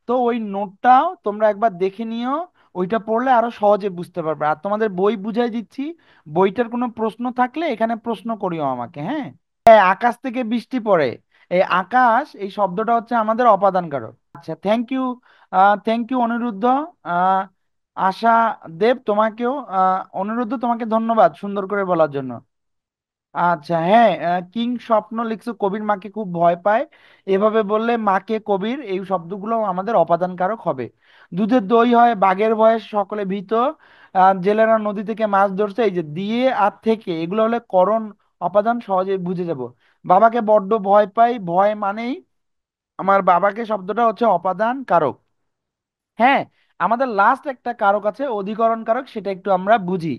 তো ওই নোটটাও তোমরা একবার দেখে নিও। ওইটা পড়লে আরো সহজে বুঝতে পারবে। আর তোমাদের বই বুঝাই দিচ্ছি, বইটার কোনো প্রশ্ন থাকলে এখানে প্রশ্ন করিও আমাকে। হ্যাঁ, আকাশ থেকে বৃষ্টি পড়ে, এই আকাশ এই শব্দটা হচ্ছে আমাদের অপাদান কারক। আচ্ছা, thank you. Thank you Aniruddha. আহ, আশা দেব, তোমাকেও অনিরুদ্ধ, তোমাকে ধন্যবাদ সুন্দর করে বলার জন্য। আচ্ছা, হ্যাঁ, কিং স্বপ্ন লিখছো কবির মাকে খুব ভয় পায়, এভাবে বললে মাকে কবির, এই শব্দগুলো আমাদের অপাদান কারক হবে। দুধের দই হয় বাঘের ভয়ে সকলে ভীত, জেলেরা নদী থেকে মাছ ধরছে, এই যে দিয়ে আর থেকে, এগুলো হলে করণ অপাদান, সহজে বুঝে যাব। বাবাকে বড্ড ভয় পাই, ভয় মানেই আমার বাবাকে শব্দটা হচ্ছে অপাদান কারক। হ্যাঁ, আমাদের লাস্ট একটা কারক আছে অধিকরণ কারক, সেটা একটু আমরা বুঝি।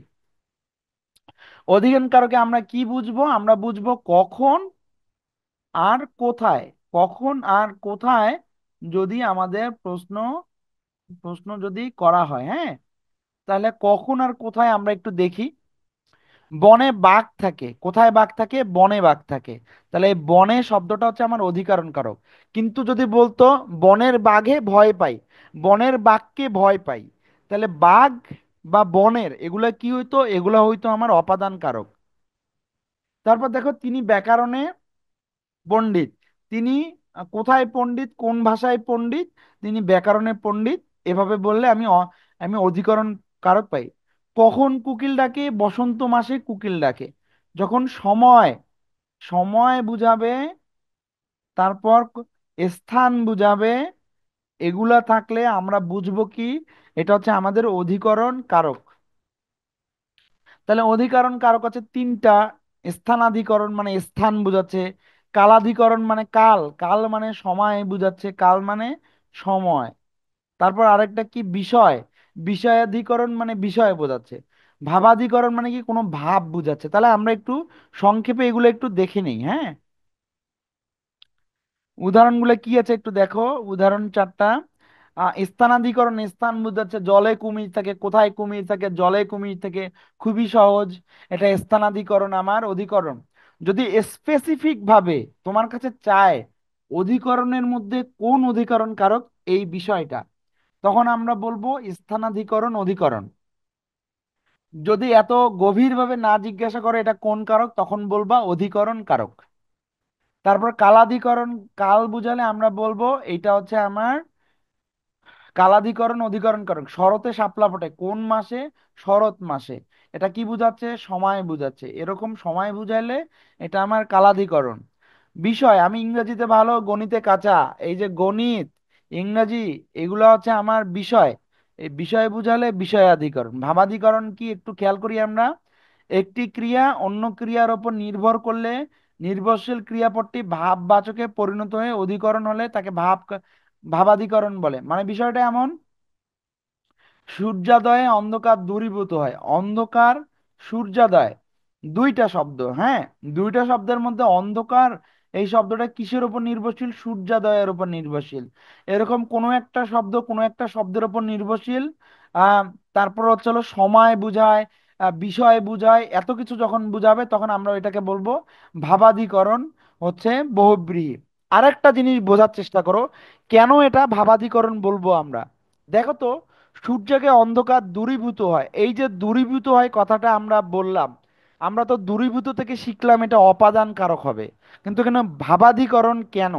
অধিকরণ কারকে আমরা কি বুঝবো? আমরা বুঝবো কখন আর কোথায়। কখন আর কোথায় যদি আমাদের প্রশ্ন প্রশ্ন যদি করা হয়, হ্যাঁ, তাহলে কখন আর কোথায় আমরা একটু দেখি। বনে বাঘ থাকে, কোথায় বাঘ থাকে? বনে বাঘ থাকে। তাহলে এই বনে শব্দটা হচ্ছে আমার অধিকরণ কারক। কিন্তু যদি বলতো বনের বাঘে ভয় পাই, বনের বাঘকে ভয় পাই, তাহলে বাঘ বা বনের এগুলা কি হইতো? এগুলা হইতো আমার অপাদান কারক। তারপর দেখো, তিনি ব্যাকরণে পণ্ডিত। তিনি কোথায় পণ্ডিত? কোন ভাষায় পণ্ডিত? তিনি ব্যাকরণে পণ্ডিত। এভাবে বললে আমি অধিকরণ কারক পাই। কখন কোকিল ডাকে? বসন্ত মাসে কোকিল ডাকে। যখন সময়, সময় বুঝাবে, তারপর স্থান বুঝাবে, এগুলা থাকলে আমরা বুঝবো কি এটা হচ্ছে আমাদের অধিকরণ কারক। তাহলে অধিকরণ কারক আছে তিনটা। স্থানাধিকরণ মানে স্থান বুঝাচ্ছে, কালাধিকরণ মানে কাল, কাল মানে সময় বুঝাচ্ছে, কাল মানে সময়। তারপর আরেকটা কি? বিষয়, বিষয়াধিকরণ মানে বিষয় বোঝাচ্ছে। ভাবাধিকরণ মানে কি? কোনো ভাব বুঝাচ্ছে। তাহলে আমরা একটু সংক্ষেপে এগুলো একটু দেখে নিই। হ্যাঁ, উদাহরণগুলো কি আছে একটু দেখো। উদাহরণ চারটা। স্থানাধিকরণ, স্থান বোঝাচ্ছে, জলে কুমির থাকে, কোথায় কুমির থাকে? জলে কুমির থাকে। খুবই সহজ, এটা স্থানাধিকরণ আমার অধিকরণ। যদি স্পেসিফিক ভাবে তোমার কাছে চায় অধিকরণের মধ্যে কোন অধিকরণ কারক এই বিষয়টা, তখন আমরা বলবো স্থানাধিকরণ অধিকরণ। যদি এত গভীরভাবে না জিজ্ঞাসা করে এটা কোন কারক, তখন বলবা অধিকরণ কারক। তারপর কালাধিকরণ, কাল বুঝালে আমরা বলবো এটা হচ্ছে আমার কালাধিকরণ অধিকরণ কারক। শরতে শাপলা ফোটে কোন মাসে? শরৎ মাসে। এটা কি বুঝাচ্ছে? সময় বুঝাচ্ছে। এরকম সময় বুঝাইলে এটা আমার কালাধিকরণ। বিষয়, আমি ইংরেজিতে ভালো, গণিতে কাঁচা, এই যে গণিত, ইংরেজি, এগুলো হচ্ছে আমার বিষয়। এই বিষয় বুঝালে বিষয়াধিকরণ। ভাবাধিকরণ কি একটু খেয়াল করি আমরা। একটি ক্রিয়া অন্য ক্রিয়ার ওপর নির্ভর করলে নির্ভরশীল ক্রিয়াপদটি ভাববাচকে পরিণত হয়ে অধিকরণ হলে তাকে ভাবাধিকরণ বলে। মানে বিষয়টা এমন, সূর্যোদয়ে অন্ধকার দূরীভূত হয়। অন্ধকার, সূর্যোদয়, দুইটা শব্দ। হ্যাঁ, দুইটা শব্দের মধ্যে অন্ধকার এই শব্দটা কিসের উপর নির্ভরশীল? সূর্যোদয়ের উপর নির্ভরশীল। এরকম কোনো একটা শব্দ কোনো একটা শব্দের উপর নির্ভরশীল। আহ তারপর হচ্ছে হলো সময় বুঝায়, বিষয় বুঝায়, এত কিছু যখন বুঝাবে তখন আমরা এটাকে বলবো ভাবাধিকরণ হচ্ছে বহুব্রীহি। আরেকটা জিনিস বোঝার চেষ্টা করো, কেন এটা ভাবাধিকরণ বলবো আমরা। দেখো তো, সূর্যকে অন্ধকার দূরীভূত হয়, এই যে দূরীভূত হয় কথাটা আমরা বললাম, আমরা তো দূরীভূত থেকে শিখলাম এটা অপাদান কারক হবে, কিন্তু এখানে ভাবাধিকরণ কেন?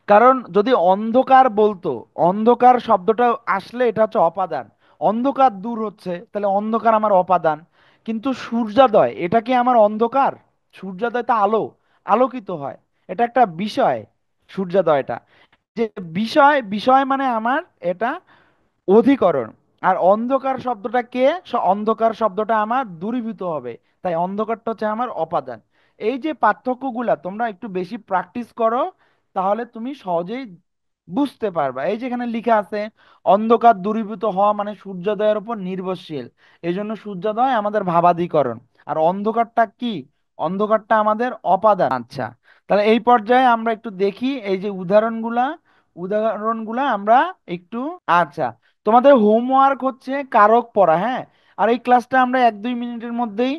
কারণ যদি অন্ধকার বলতো, অন্ধকার শব্দটা আসলে এটা হচ্ছে অপাদান, অন্ধকার দূর হচ্ছে, তাহলে অন্ধকার আমার অপাদান। কিন্তু সূর্যোদয় এটা কি আমার অন্ধকার? সূর্যোদয় তো আলো, আলোকিত হয়, এটা একটা বিষয়, সূর্যোদয়টা যে বিষয়, বিষয় মানে আমার এটা অধিকরণ। আর অন্ধকার শব্দটা কে, অন্ধকার শব্দটা আমার দূরীভূত হবে, তাই অন্ধকারটা হচ্ছে আমার অপাদান। এই যে পার্থক্যগুলা তোমরা একটু বেশি প্র্যাকটিস করো, তাহলে তুমি সহজেই বুঝতে পারবা। এই যেখানে লিখা আছে অন্ধকার দূরীভূত হওয়া মানে সূর্যোদয়ের উপর নির্ভরশীল, এই জন্য সূর্যোদয় আমাদের ভাবাধিকরণ। আর অন্ধকারটা কি? অন্ধকারটা আমাদের অপাদান। আচ্ছা, তাহলে এই পর্যায়ে আমরা একটু দেখি এই যে উদাহরণগুলা, উদাহরণগুলা আমরা একটু। আচ্ছা, তোমাদের হোমওয়ার্ক হচ্ছে কারক পড়া, হ্যাঁ। আর এই ক্লাসটা আমরা 1-2 মিনিটের মধ্যেই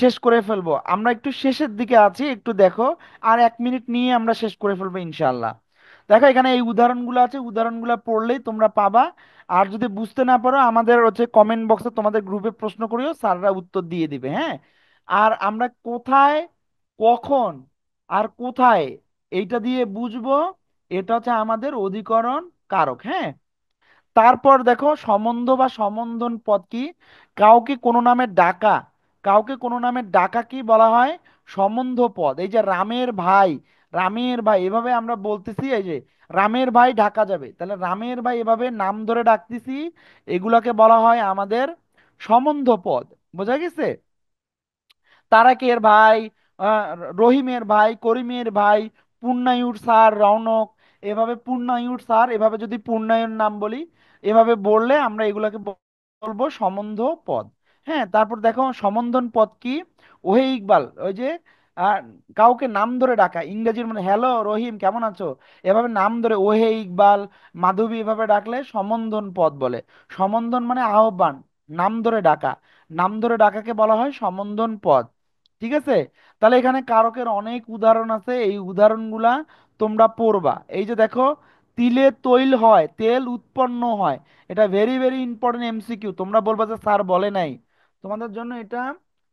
শেষ করে ফেলবো, আমরা একটু শেষের দিকে আছি, একটু দেখো। আর 1 মিনিট নিয়ে আমরা শেষ করে ফেলবো ইনশাল্লাহ। দেখো এখানে এই উদাহরণগুলো আছে, উদাহরণগুলো পড়লেই তোমরা পাবা। আর যদি বুঝতে না পারো আমাদের হচ্ছে কমেন্ট বক্সে তোমাদের গ্রুপে প্রশ্ন করিও, স্যাররা উত্তর দিয়ে দিবে, হ্যাঁ। আর আমরা কোথায়, কখন আর কোথায় এইটা দিয়ে বুঝবো, এটা হচ্ছে আমাদের অধিকরণ কারক, হ্যাঁ। তারপর দেখো সম্বন্ধ বা সম্বোধন পদ কি? কাউকে কোনো নামে ডাকা, কাউকে কোনো নামে ডাকা কি বলা হয়? সম্বন্ধ পদ। এই যে রামের ভাই, রামের ভাই এভাবে আমরা বলতেছি, এই যে রামের ভাই ঢাকা যাবে, তাহলে রামের ভাই এভাবে নাম ধরে ডাকতেছি, এগুলাকে বলা হয় আমাদের সম্বন্ধ পদ। বোঝা গেছে? তারাকের ভাই, রহিমের ভাই, করিমের ভাই, পূর্ণায়ুর স্যার রৌনক, এভাবে পূর্ণায়ুর স্যার, এভাবে যদি পূর্ণায়ুর নাম বলি, এভাবে বললে আমরা এগুলাকে বলবো সম্বন্ধ পদ। হ্যাঁ, তারপর দেখো সম্বোধন পদ কি? ওহে ইকবাল, ওই যে আহ, কাউকে নাম ধরে ডাকা, ইংরেজির মানে হ্যালো রহিম কেমন আছো, এভাবে নাম ধরে ওহে ইকবাল, মাধবী এভাবে ডাকলে সম্বোধন পদ বলে। সম্বোধন মানে আহ্বান, নাম ধরে ডাকা, নাম ধরে ডাকাকে বলা হয় সম্বোধন পদ। ঠিক আছে? তাহলে এখানে কারকের অনেক উদাহরণ আছে, এই উদাহরণগুলা তোমরা পড়বা। এই যে দেখো, তিলে তৈল হয়, তেল উৎপন্ন হয়, এটা ভেরি ভেরি ইম্পর্টেন্ট এমসিকিউ। তোমরা বলবা যে স্যার বলে নাই, তোমাদের জন্য এটা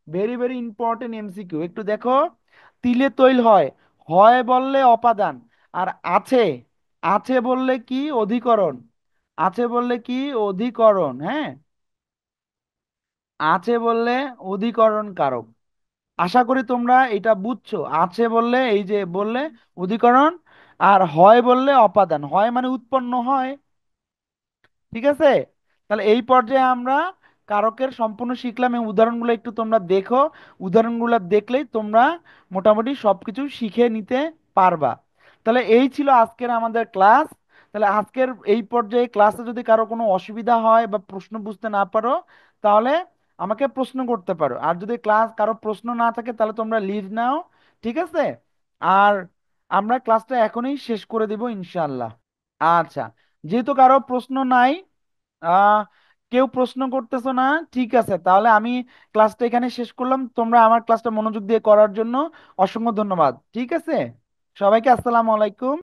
ভেরি ভেরি ইম্পর্টেন্ট এমসিকিউ। একটু দেখো, তিলে তৈল হয়, হয় বললে অপাদান, আর আছে, আছে বললে কি? অধিকরণ, আছে বললে কি? অধিকরণ, হ্যাঁ, আছে বললে অধিকরণ কারক। আশা করি তোমরা এটা বুঝছো, আছে বললে এই যে বললে অধিকরণ, আর হয় বললে অপাদান, হয় মানে উৎপন্ন হয়। ঠিক আছে? তাহলে এই পর্যায়ে আমরা কারকের সম্পূর্ণ শিখলাম, এই উদাহরণগুলো একটু তোমরা দেখো, উদাহরণগুলো দেখলেই তোমরা মোটামুটি সবকিছু শিখে নিতে পারবা। তাহলে এই ছিল আজকের আমাদের ক্লাস। তাহলে আজকের এই পর্যায়ে ক্লাসে যদি কারো কোনো অসুবিধা হয় বা প্রশ্ন বুঝতে না পারো, তাহলে আমাকে প্রশ্ন করতে পারো। আর যদি ক্লাস কারো প্রশ্ন না থাকে তাহলে তোমরা লিভ নাও। ঠিক আছে? আর আমরা ক্লাসটা এখনই শেষ করে দিব ইনশাল্লাহ। আচ্ছা, যেহেতু কারো প্রশ্ন নাই, আহ কেউ প্রশ্ন করতেছো না, ঠিক আছে, তাহলে আমি ক্লাসটা এখানে শেষ করলাম। তোমরা আমার ক্লাসটা মনোযোগ দিয়ে করার জন্য অসংখ্য ধন্যবাদ। ঠিক আছে? সবাইকে আসসালামু আলাইকুম।